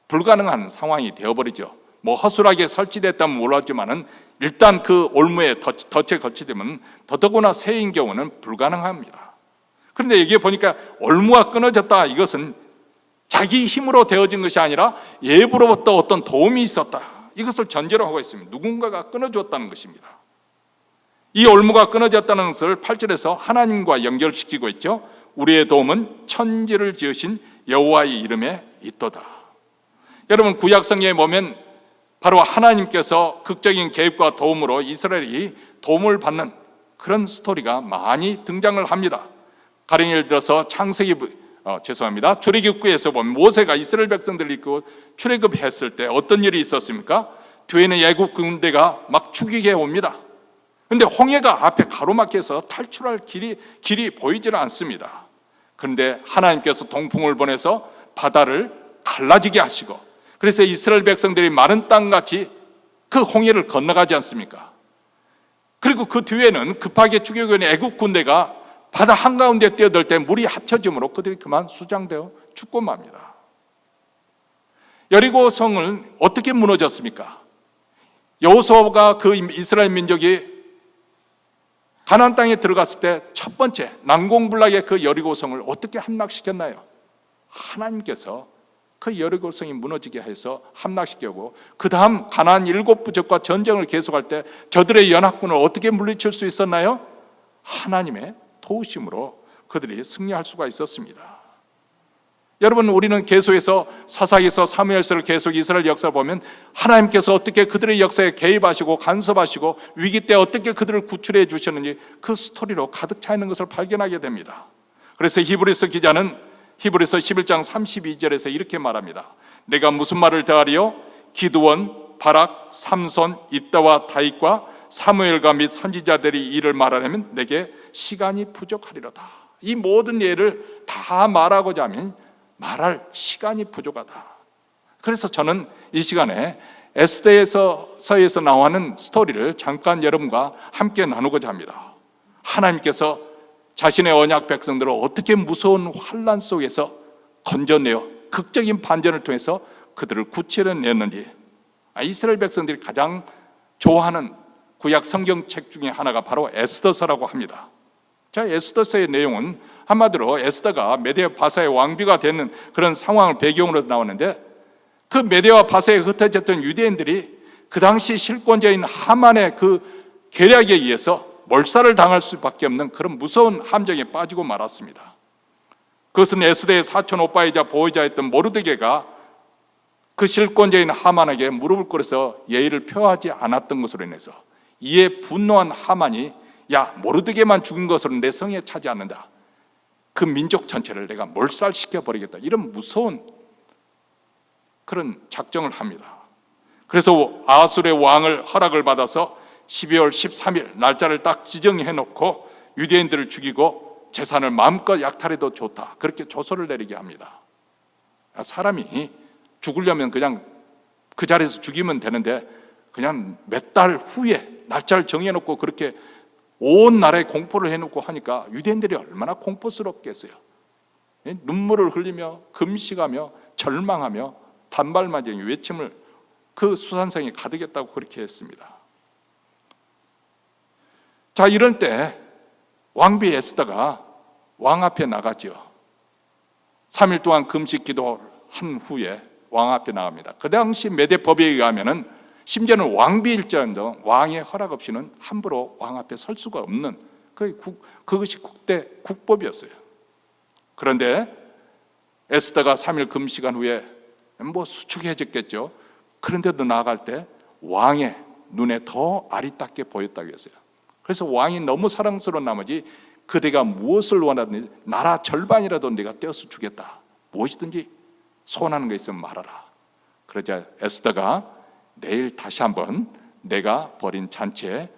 A: 불가능한 상황이 되어버리죠. 허술하게 설치됐다면 몰랐지만은 일단 그 올무에 덫에 걸치되면 더더구나 새인 경우는 불가능합니다. 그런데 여기에 보니까 올무가 끊어졌다, 이것은 자기 힘으로 되어진 것이 아니라 예부로부터 어떤 도움이 있었다, 이것을 전제로 하고 있습니다. 누군가가 끊어주었다는 것입니다. 이 올무가 끊어졌다는 것을 8절에서 하나님과 연결시키고 있죠. 우리의 도움은 천지를 지으신 여호와의 이름에 있도다. 여러분, 구약 성경에 보면 바로 하나님께서 극적인 계획과 도움으로 이스라엘이 도움을 받는 그런 스토리가 많이 등장을 합니다. 가령 예를 들어서 출애굽기에서 보면 모세가 이스라엘 백성들을 이끌고 출애굽했을 때 어떤 일이 있었습니까? 뒤에는 애굽 군대가 막 죽이게 옵니다. 그런데 홍해가 앞에 가로막혀서 탈출할 길이 보이지는 않습니다. 그런데 하나님께서 동풍을 보내서 바다를 갈라지게 하시고, 그래서 이스라엘 백성들이 마른 땅같이 그 홍해를 건너가지 않습니까? 그리고 그 뒤에는 급하게 죽이고 있는 애굽 군대가 바다 한가운데 뛰어들 때 물이 합쳐짐으로 그들이 그만 수장되어 죽고 맙니다. 여리고 성은 어떻게 무너졌습니까? 여호수아가 그 이스라엘 민족이 가나안 땅에 들어갔을 때 첫 번째 난공불락의 그 여리고 성을 어떻게 함락시켰나요? 하나님께서 그 여리고 성이 무너지게 해서 함락시키고, 그 다음 가나안 7부족과 전쟁을 계속할 때 저들의 연합군을 어떻게 물리칠 수 있었나요? 하나님의 도우심으로 그들이 승리할 수가 있었습니다. 여러분, 우리는 계속해서 사사기서 사무엘서를 계속 이스라엘 역사를 보면 하나님께서 어떻게 그들의 역사에 개입하시고 간섭하시고 위기 때 어떻게 그들을 구출해 주셨는지 그 스토리로 가득 차 있는 것을 발견하게 됩니다. 그래서 히브리서 기자는 히브리서 11장 32절에서 이렇게 말합니다. 내가 무슨 말을 더하리요? 기드원, 바락, 삼손, 입다와 다윗과 사무엘과 및 선지자들이 이를 말하려면 내게 시간이 부족하리로다. 이 모든 예를 다 말하고자 하면 말할 시간이 부족하다. 그래서 저는 이 시간에 에스더서에서 나오는 스토리를 잠깐 여러분과 함께 나누고자 합니다. 하나님께서 자신의 언약 백성들을 어떻게 무서운 환난 속에서 건져내어 극적인 반전을 통해서 그들을 구출해냈는지, 이스라엘 백성들이 가장 좋아하는 구약 성경책 중에 하나가 바로 에스더서라고 합니다. 자, 에스더서의 내용은 한마디로 에스더가 메대와 바사의 왕비가 되는 그런 상황을 배경으로 나오는데, 그 메대와 바사에 흩어졌던 유대인들이 그 당시 실권자인 하만의 그 계략에 의해서 몰살을 당할 수밖에 없는 그런 무서운 함정에 빠지고 말았습니다. 그것은 에스더의 사촌 오빠이자 보호자였던 모르드게가 그 실권자인 하만에게 무릎을 꿇어서 예의를 표하지 않았던 것으로 인해서, 이에 분노한 하만이 야, 모르드게만 죽인 것으로 내 성에 차지 않는다, 그 민족 전체를 내가 몰살시켜 버리겠다, 이런 무서운 그런 작정을 합니다. 그래서 아수르의 왕을 허락을 받아서 12월 13일 날짜를 딱 지정해 놓고 유대인들을 죽이고 재산을 마음껏 약탈해도 좋다, 그렇게 조서를 내리게 합니다. 사람이 죽으려면 그냥 그 자리에서 죽이면 되는데, 그냥 몇 달 후에 날짜를 정해놓고 그렇게 온 나라에 공포를 해놓고 하니까 유대인들이 얼마나 공포스럽겠어요. 눈물을 흘리며 금식하며 절망하며 단발마저히 외침을 그 수산성이 가득했다고 그렇게 했습니다. 자, 이럴 때 왕비 에스더가 왕 앞에 나가죠. 3일 동안 금식 기도를 한 후에 왕 앞에 나갑니다. 그 당시 메대 법에 의하면은 심지어는 왕비일지언정 왕의 허락 없이는 함부로 왕 앞에 설 수가 없는 그것이 국법이었어요. 그런데 에스더가 3일 금식한 후에 수축해졌겠죠. 그런데도 나아갈 때 왕의 눈에 더 아리답게 보였다고 했어요. 그래서 왕이 너무 사랑스러운 나머지 그대가 무엇을 원하든지 나라 절반이라도 내가 떼어서 주겠다, 무엇이든지 소원하는 거 있으면 말하라. 그러자 에스더가 내일 다시 한번 내가 벌인 잔치에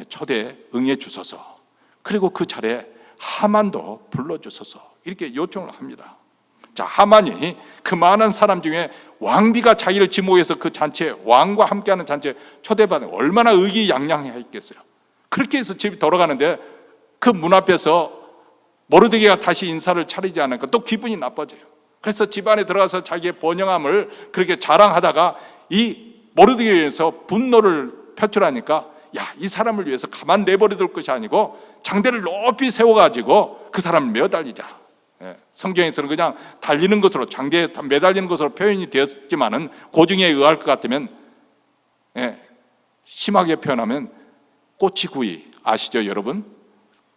A: 초대에 응해 주소서, 그리고 그 자리에 하만도 불러주소서, 이렇게 요청을 합니다. 자, 하만이 그 많은 사람 중에 왕비가 자기를 지목해서 그 잔치에, 왕과 함께하는 잔치에 초대받은 얼마나 의기양양했겠어요. 그렇게 해서 집에 돌아가는데 그 문 앞에서 모르드게가 다시 인사를 차리지 않으니까 또 기분이 나빠져요. 그래서 집 안에 들어가서 자기의 번영함을 그렇게 자랑하다가 이 모르드게에서 분노를 표출하니까, 야, 이 사람을 위해서 가만 내버려둘 것이 아니고 장대를 높이 세워가지고 그 사람을 매달리자. 성경에서는 그냥 달리는 것으로, 장대에 매달리는 것으로 표현이 되었지만은 고증에 의할 것 같으면, 심하게 표현하면 꼬치구이 아시죠, 여러분?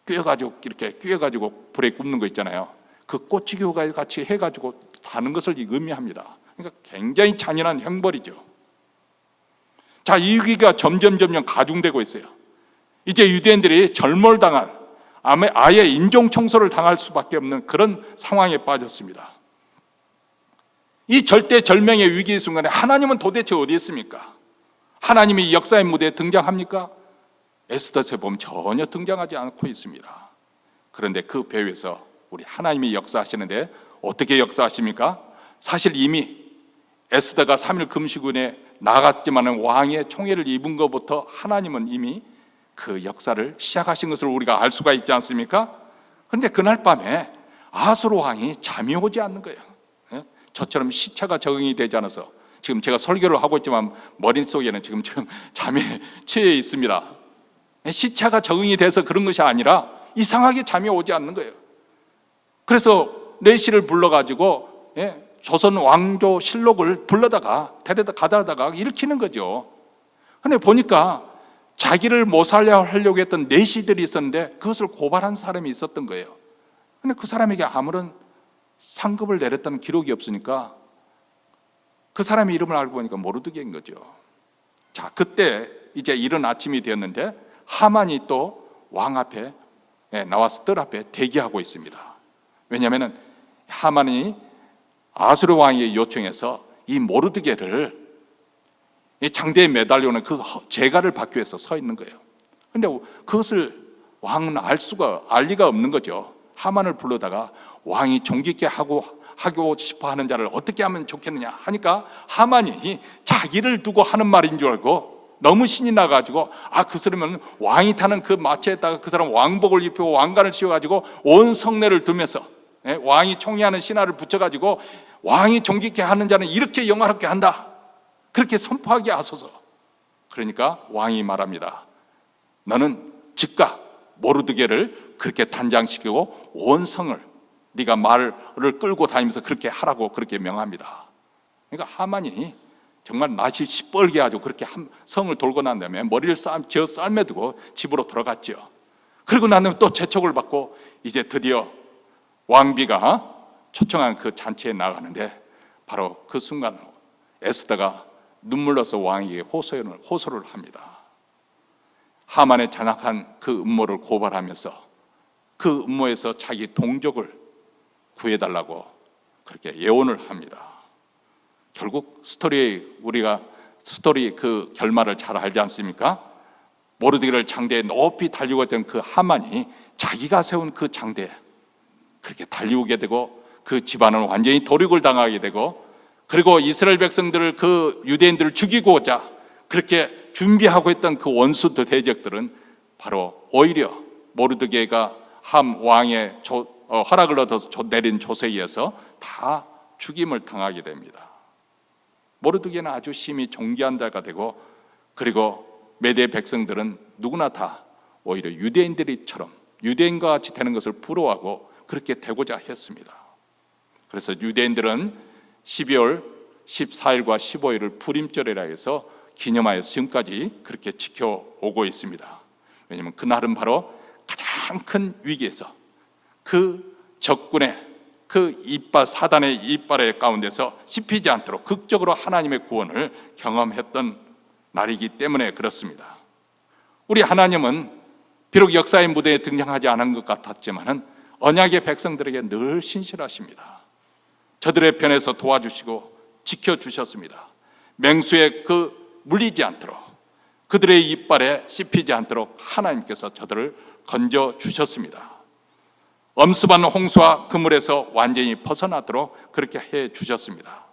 A: 이렇게 꿰가지고 불에 굽는 거 있잖아요. 그 꼬치구이 같이 해가지고 다는 것을 의미합니다. 그러니까 굉장히 잔인한 형벌이죠. 자, 이 위기가 점점 가중되고 있어요. 이제 유대인들이 절몰당한, 아예 인종 청소를 당할 수밖에 없는 그런 상황에 빠졌습니다. 이 절대절명의 위기의 순간에 하나님은 도대체 어디 있습니까? 하나님이 역사의 무대에 등장합니까? 에스더서에 보면 전혀 등장하지 않고 있습니다. 그런데 그 배후에서 우리 하나님이 역사하시는데 어떻게 역사하십니까? 사실 이미 에스더가 3일 금식운에 나갔지만 왕의 총애를 입은 것부터 하나님은 이미 그 역사를 시작하신 것을 우리가 알 수가 있지 않습니까? 그런데 그날 밤에 아수르 왕이 잠이 오지 않는 거예요. 저처럼 시차가 적응이 되지 않아서 지금 제가 설교를 하고 있지만 머릿속에는 지금 잠에 취해 있습니다. 시차가 적응이 돼서 그런 것이 아니라 이상하게 잠이 오지 않는 거예요. 그래서 내시를 불러가지고 조선 왕조 실록을 데려다 가다가 일으키는 거죠. 근데 보니까 자기를 모살려 하려고 했던 내시들이 있었는데 그것을 고발한 사람이 있었던 거예요. 근데 그 사람에게 아무런 상급을 내렸다는 기록이 없으니까 그 사람의 이름을 알고 보니까 모르드게인 거죠. 자, 그때 이제 이른 아침이 되었는데 하만이 또 왕 앞에 나와서 뜰 앞에 대기하고 있습니다. 왜냐하면 하만이 아수르 왕에게 요청해서 이 모르드게를 이 장대에 매달려오는 그 재갈을 받기 위해서 서 있는 거예요. 그런데 그것을 왕은 알 리가 없는 거죠. 하만을 불러다가 왕이 존귀케 하고 싶어 하는 자를 어떻게 하면 좋겠느냐 하니까 하만이 자기를 두고 하는 말인 줄 알고 너무 신이 나가지고 그러면 왕이 타는 그 마차에다가 그 사람 왕복을 입히고 왕관을 씌워가지고 온 성내를 두면서 왕이 총리하는 신하를 붙여가지고 왕이 존귀케 하는 자는 이렇게 영화롭게 한다, 그렇게 선포하게 하소서. 그러니까 왕이 말합니다. 너는 즉각 모르드게를 그렇게 단장시키고 온 성을 네가 말을 끌고 다니면서 그렇게 하라고 그렇게 명합니다. 그러니까 하만이 정말 낯이 시뻘게 아주 그렇게 성을 돌고 난 다음에 머리를 쥐어 쌀매두고 집으로 들어갔죠. 그리고 난 다음에 또 재촉을 받고 이제 드디어 왕비가 초청한 그 잔치에 나가는데 바로 그 순간 에스더가 눈물로서 왕에게 호소를 합니다. 하만의 잔악한 그 음모를 고발하면서 그 음모에서 자기 동족을 구해달라고 그렇게 예언을 합니다. 결국 우리가 스토리 그 결말을 잘 알지 않습니까? 모르드게를 장대에 높이 달리고 있던 그 하만이 자기가 세운 그 장대에 그렇게 달리우게 되고 그 집안은 완전히 도륙을 당하게 되고, 그리고 이스라엘 백성들을 그 유대인들을 죽이고자 그렇게 준비하고 있던 그 원수 대적들은 바로 오히려 모르드게가 함 왕의 허락을 얻어서 내린 조세에 의해서 다 죽임을 당하게 됩니다. 모르드게는 아주 심히 존귀한 자가 되고, 그리고 메대 백성들은 누구나 다 오히려 유대인들처럼 유대인과 같이 되는 것을 부러워하고 그렇게 되고자 했습니다. 그래서 유대인들은 12월 14일과 15일을 불임절이라 해서 기념하여서 지금까지 그렇게 지켜오고 있습니다. 왜냐하면 그날은 바로 가장 큰 위기에서 그 적군의 그 이빨, 사단의 이빨의 가운데서 씹히지 않도록 극적으로 하나님의 구원을 경험했던 날이기 때문에 그렇습니다. 우리 하나님은 비록 역사의 무대에 등장하지 않은 것 같았지만은 언약의 백성들에게 늘 신실하십니다. 저들의 편에서 도와주시고 지켜주셨습니다. 맹수에 물리지 않도록, 그들의 이빨에 씹히지 않도록 하나님께서 저들을 건져주셨습니다. 엄습한 홍수와 그물에서 완전히 벗어나도록 그렇게 해주셨습니다.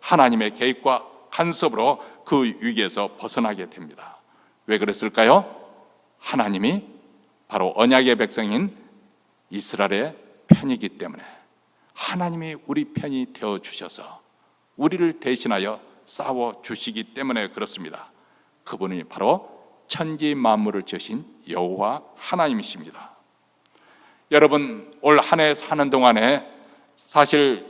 A: 하나님의 계획과 간섭으로 그 위기에서 벗어나게 됩니다. 왜 그랬을까요? 하나님이 바로 언약의 백성인 이스라엘의 편이기 때문에, 하나님이 우리 편이 되어주셔서 우리를 대신하여 싸워주시기 때문에 그렇습니다. 그분이 바로 천지 만물을 지으신 여호와 하나님이십니다. 여러분, 올 한 해 사는 동안에 사실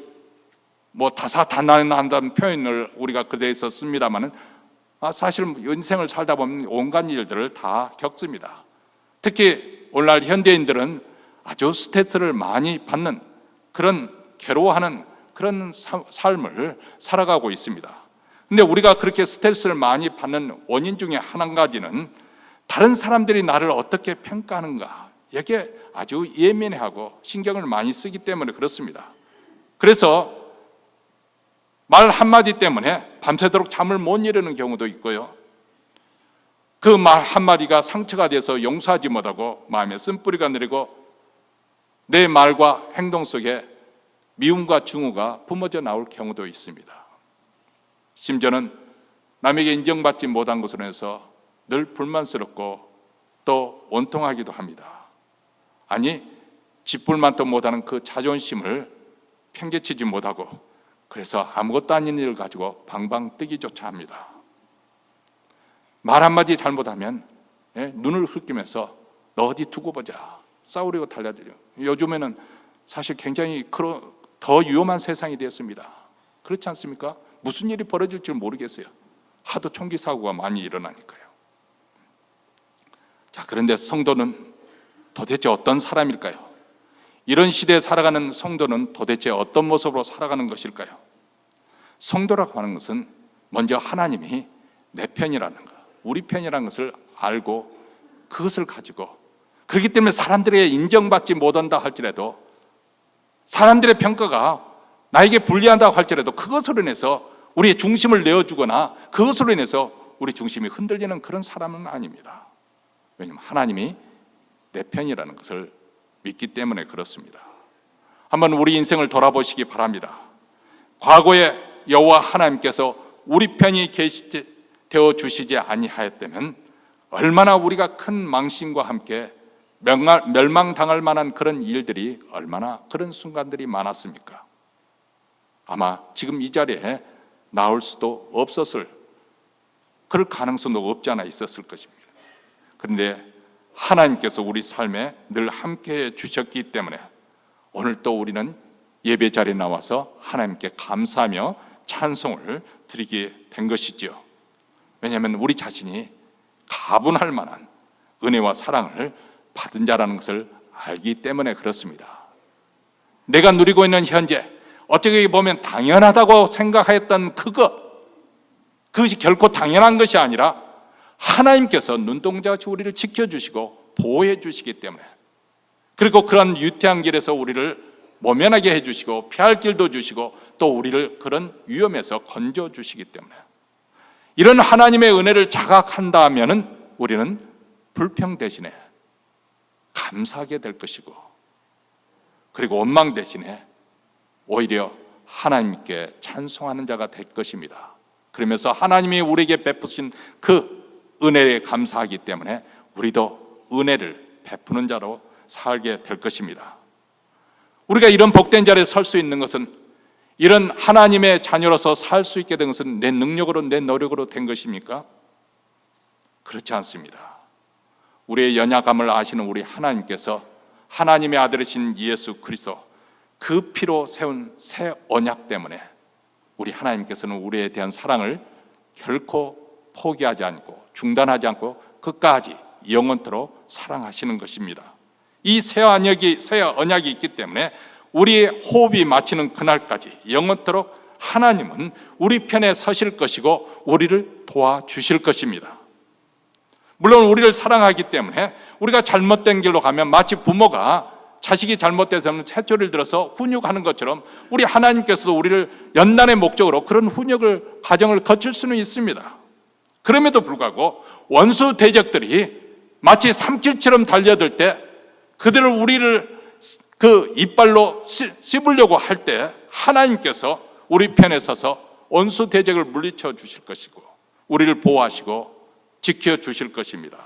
A: 다사다난한다는 표현을 우리가 그대에서 씁니다만은 사실 인생을 살다 보면 온갖 일들을 다 겪습니다. 특히 오늘날 현대인들은 아주 스트레스를 많이 받는, 그런 괴로워하는 그런 삶을 살아가고 있습니다. 근데 우리가 그렇게 스트레스를 많이 받는 원인 중에 한 가지는 다른 사람들이 나를 어떻게 평가하는가, 여기에 아주 예민하고 신경을 많이 쓰기 때문에 그렇습니다. 그래서 말 한마디 때문에 밤새도록 잠을 못 이루는 경우도 있고요, 그 말 한마디가 상처가 돼서 용서하지 못하고 마음에 쓴뿌리가 내리고 내 말과 행동 속에 미움과 증오가 뿜어져 나올 경우도 있습니다. 심지어는 남에게 인정받지 못한 것으로 해서 늘 불만스럽고 또 원통하기도 합니다. 아니, 짓불만도 못하는 그 자존심을 팽개치지 못하고, 그래서 아무것도 아닌 일을 가지고 방방 뜨기조차 합니다. 말 한마디 잘못하면 눈을 흘기면서 너 어디 두고 보자, 싸우려고 달려들려. 요즘에는 사실 굉장히 더 위험한 세상이 되었습니다. 그렇지 않습니까? 무슨 일이 벌어질 줄 모르겠어요. 하도 총기 사고가 많이 일어나니까요. 자, 그런데 성도는 도대체 어떤 사람일까요? 이런 시대에 살아가는 성도는 도대체 어떤 모습으로 살아가는 것일까요? 성도라고 하는 것은 먼저 하나님이 내 편이라는 것, 우리 편이라는 것을 알고 그것을 가지고, 그렇기 때문에 사람들에게 인정받지 못한다 할지라도, 사람들의 평가가 나에게 불리한다고 할지라도 그것으로 인해서 우리의 중심을 내어주거나 그것으로 인해서 우리 중심이 흔들리는 그런 사람은 아닙니다. 왜냐하면 하나님이 내 편이라는 것을 믿기 때문에 그렇습니다. 한번 우리 인생을 돌아보시기 바랍니다. 과거에 여호와 하나님께서 우리 편이 되어 주시지 아니하였다면 얼마나 우리가 큰 망신과 함께 멸망당할 만한 그런 일들이, 얼마나 그런 순간들이 많았습니까? 아마 지금 이 자리에 나올 수도 없었을, 그럴 가능성도 없지 않아 있었을 것입니다. 그런데 하나님께서 우리 삶에 늘 함께해 주셨기 때문에 오늘 또 우리는 예배 자리에 나와서 하나님께 감사하며 찬송을 드리게 된 것이죠. 왜냐하면 우리 자신이 가분할 만한 은혜와 사랑을 받은 자라는 것을 알기 때문에 그렇습니다. 내가 누리고 있는 현재, 어떻게 보면 당연하다고 생각했던 그것이 결코 당연한 것이 아니라 하나님께서 눈동자같이 우리를 지켜주시고 보호해 주시기 때문에, 그리고 그런 유태한 길에서 우리를 모면하게 해주시고 피할 길도 주시고 또 우리를 그런 위험에서 건져주시기 때문에, 이런 하나님의 은혜를 자각한다면 우리는 불평 대신에 감사하게 될 것이고, 그리고 원망 대신에 오히려 하나님께 찬송하는 자가 될 것입니다. 그러면서 하나님이 우리에게 베푸신 그 은혜에 감사하기 때문에 우리도 은혜를 베푸는 자로 살게 될 것입니다. 우리가 이런 복된 자리에 설 수 있는 것은, 이런 하나님의 자녀로서 살 수 있게 된 것은 내 능력으로, 내 노력으로 된 것입니까? 그렇지 않습니다. 우리의 연약함을 아시는 우리 하나님께서 하나님의 아들이신 예수 그리스도, 그 피로 세운 새 언약 때문에 우리 하나님께서는 우리에 대한 사랑을 결코 포기하지 않고 중단하지 않고 끝까지 영원토록 사랑하시는 것입니다. 이 새 언약이 있기 때문에 우리의 호흡이 마치는 그날까지 영원토록 하나님은 우리 편에 서실 것이고 우리를 도와주실 것입니다. 물론 우리를 사랑하기 때문에 우리가 잘못된 길로 가면 마치 부모가 자식이 잘못돼서 새초리를 들어서 훈육하는 것처럼 우리 하나님께서도 우리를 연단의 목적으로 그런 과정을 거칠 수는 있습니다. 그럼에도 불구하고 원수 대적들이 마치 삼킬처럼 달려들 때 그들을 우리를 그 이빨로 씹으려고 할 때 하나님께서 우리 편에 서서 원수 대적을 물리쳐 주실 것이고 우리를 보호하시고 지켜주실 것입니다.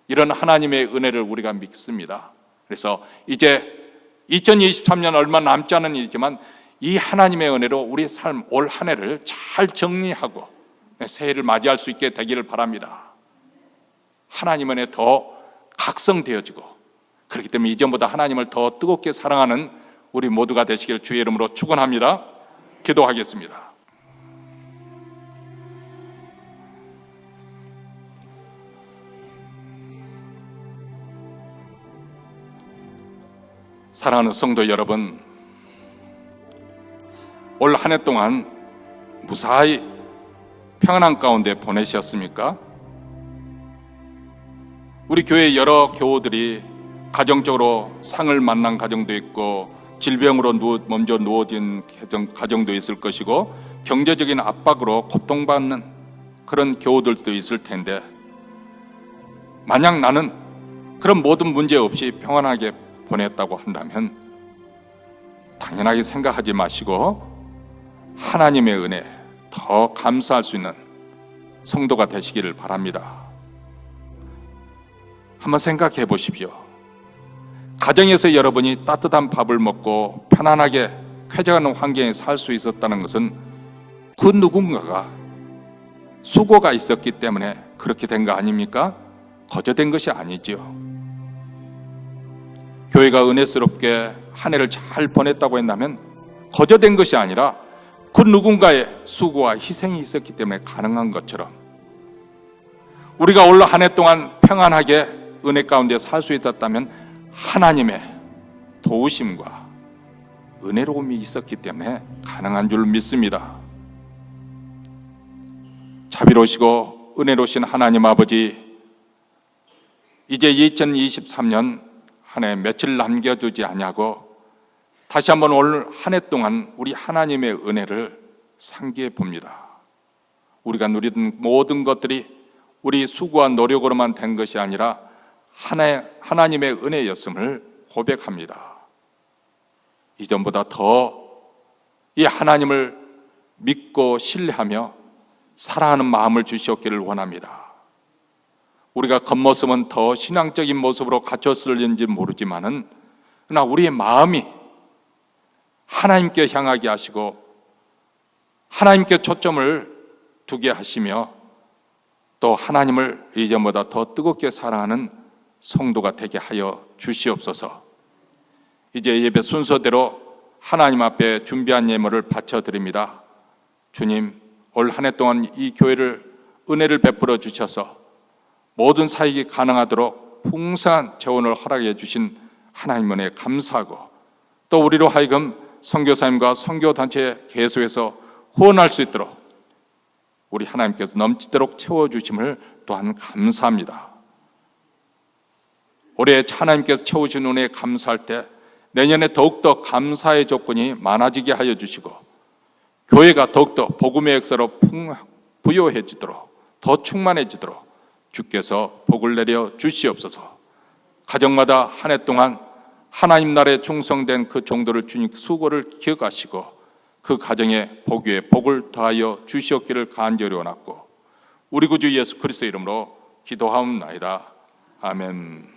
A: 이런 하나님의 은혜를 우리가 믿습니다. 그래서 이제 2023년 얼마 남지 않은 일이지만 이 하나님의 은혜로 우리의 삶 올 한 해를 잘 정리하고 새해를 맞이할 수 있게 되기를 바랍니다. 하나님 은혜 더 각성되어지고, 그렇기 때문에 이전보다 하나님을 더 뜨겁게 사랑하는 우리 모두가 되시길 주의 이름으로 축원합니다. 기도하겠습니다. 사랑하는 성도 여러분, 올 한 해 동안 무사히 평안한 가운데 보내셨습니까? 우리 교회 여러 교우들이 가정적으로 상을 만난 가정도 있고 질병으로 먼저 누워진 가정도 있을 것이고 경제적인 압박으로 고통받는 그런 교우들도 있을 텐데, 만약 나는 그런 모든 문제 없이 평안하게 보냈다고 한다면 당연하게 생각하지 마시고 하나님의 은혜 더 감사할 수 있는 성도가 되시기를 바랍니다. 한번 생각해 보십시오. 가정에서 여러분이 따뜻한 밥을 먹고 편안하게 쾌적한 환경에 살 수 있었다는 것은 그 누군가가 수고가 있었기 때문에 그렇게 된 거 아닙니까? 거저된 것이 아니지요. 교회가 은혜스럽게 한 해를 잘 보냈다고 한다면 거저된 것이 아니라 그 누군가의 수고와 희생이 있었기 때문에 가능한 것처럼, 우리가 올 한 해 동안 평안하게 은혜 가운데 살 수 있었다면 하나님의 도우심과 은혜로움이 있었기 때문에 가능한 줄 믿습니다. 자비로우시고 은혜로우신 하나님 아버지, 이제 2023년 한 해 며칠 남겨두지 아니하고 다시 한번 올 한 해 동안 우리 하나님의 은혜를 상기해 봅니다. 우리가 누리던 모든 것들이 우리 수고와 노력으로만 된 것이 아니라 하나님의 은혜였음을 고백합니다. 이전보다 더 이 하나님을 믿고 신뢰하며 사랑하는 마음을 주시옵기를 원합니다. 우리가 겉모습은 더 신앙적인 모습으로 갖췄을지 모르지만은, 그러나 우리의 마음이 하나님께 향하게 하시고 하나님께 초점을 두게 하시며 또 하나님을 이전보다 더 뜨겁게 사랑하는 성도가 되게 하여 주시옵소서. 이제 예배 순서대로 하나님 앞에 준비한 예물을 바쳐드립니다. 주님, 올 한 해 동안 이 교회를 은혜를 베풀어 주셔서 모든 사역이 가능하도록 풍성한 재원을 허락해 주신 하나님 은혜에 감사하고, 또 우리로 하여금 선교사님과 선교단체에 계속해서 후원할 수 있도록 우리 하나님께서 넘치도록 채워주심을 또한 감사합니다. 올해 하나님께서 채우신 은혜에 감사할 때 내년에 더욱더 감사의 조건이 많아지게 하여 주시고, 교회가 더욱더 복음의 역사로 부요해지도록, 더 충만해지도록 주께서 복을 내려 주시옵소서. 가정마다 한 해 동안 하나님 나라에 충성된 그 종들을 주님 수고를 기억하시고 그 가정에 복 위에 복을 더하여 주시옵기를 간절히 원하고, 우리 구주 예수 그리스도의 이름으로 기도하옵나이다. 아멘.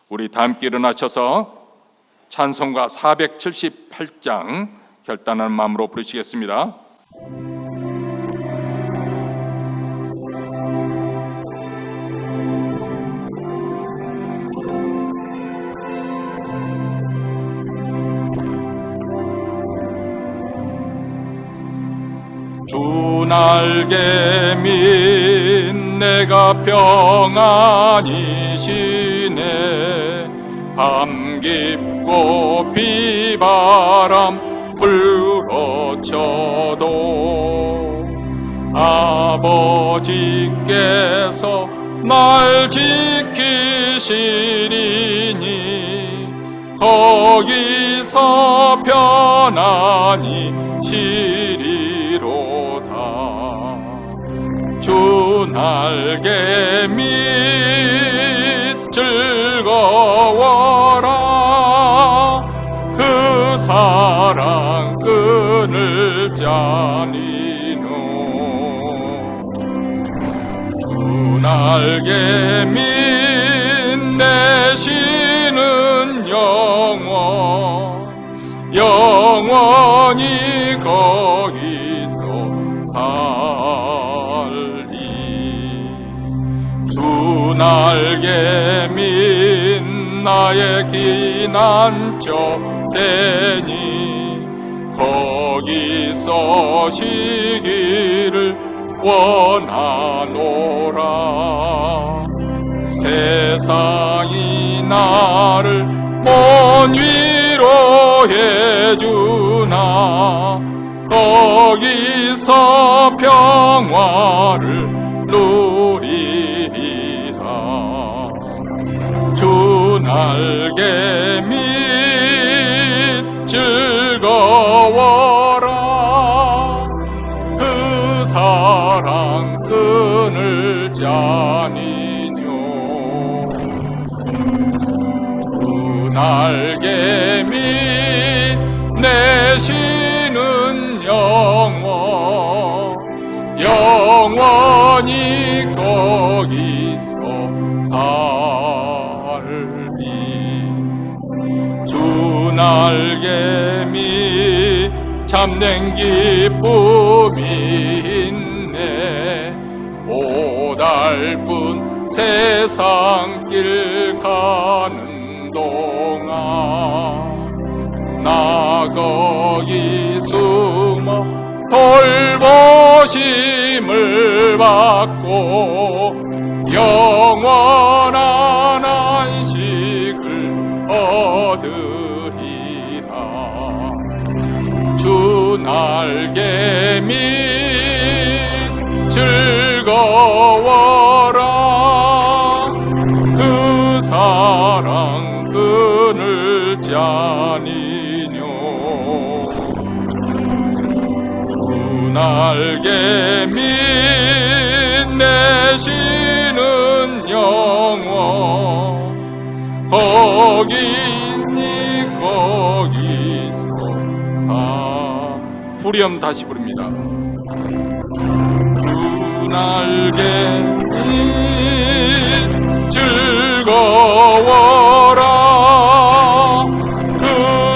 A: 우리 다 함께 일어나셔서 찬송가 478장 결단하는 마음으로 부르시겠습니다. 주 날개 밑 내가 평안이시네. 밤 깊고 비바람 불어쳐도 아버지께서 날 지키시리니 거기서 편안히 쉬리로다. 주 날개 밑 즐거워라. 그 사랑 끈을 짜니노. 주 날개 밑 내쉬는 영원히 거기서 살리. 주 날개 밑 나의 기난처 되니 거기서 쉬기를 원하노라. 세상이 나를 못 위로해 주나 거기서 평화를 누리리라. 주 날개 밑 즐거워라. 그 사랑 끈을 짜니뇨. 주 날개 밑 내쉬는 영원히 거기서 살리. 주 날개 밑 참된 기쁨이 있네. 고달픈 세상 길 가는 동안 나 거기 숨어 돌보심을 받고 영원한 안식을 얻으리라. 주 날개 밑 즐거워라. 그 사랑 끈을 짜니뇨. 주 날개 밑 내쉬는 거기서 후렴 다시 부릅니다. 주 날개 밑 즐거워라. 그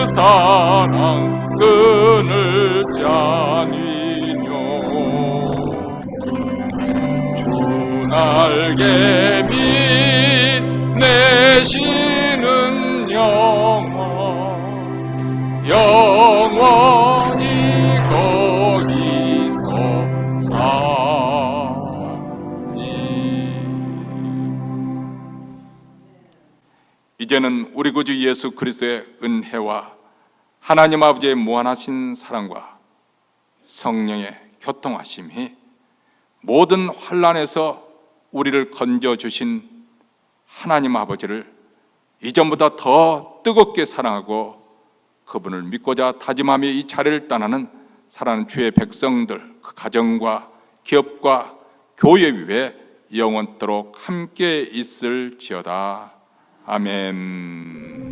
A: 사랑 끈을 짜니뇨. 주 날개 밑 영원히 거기서 사니. 이제는 우리 구주 예수 그리스도의 은혜와 하나님 아버지의 무한하신 사랑과 성령의 교통하심이 모든 환난에서 우리를 건져주신 하나님 아버지를 이전보다 더 뜨겁게 사랑하고 그분을 믿고자 다짐하며 이 자리를 떠나는 사랑하는 주의 백성들, 그 가정과 기업과 교회 위에 영원토록 함께 있을지어다. 아멘.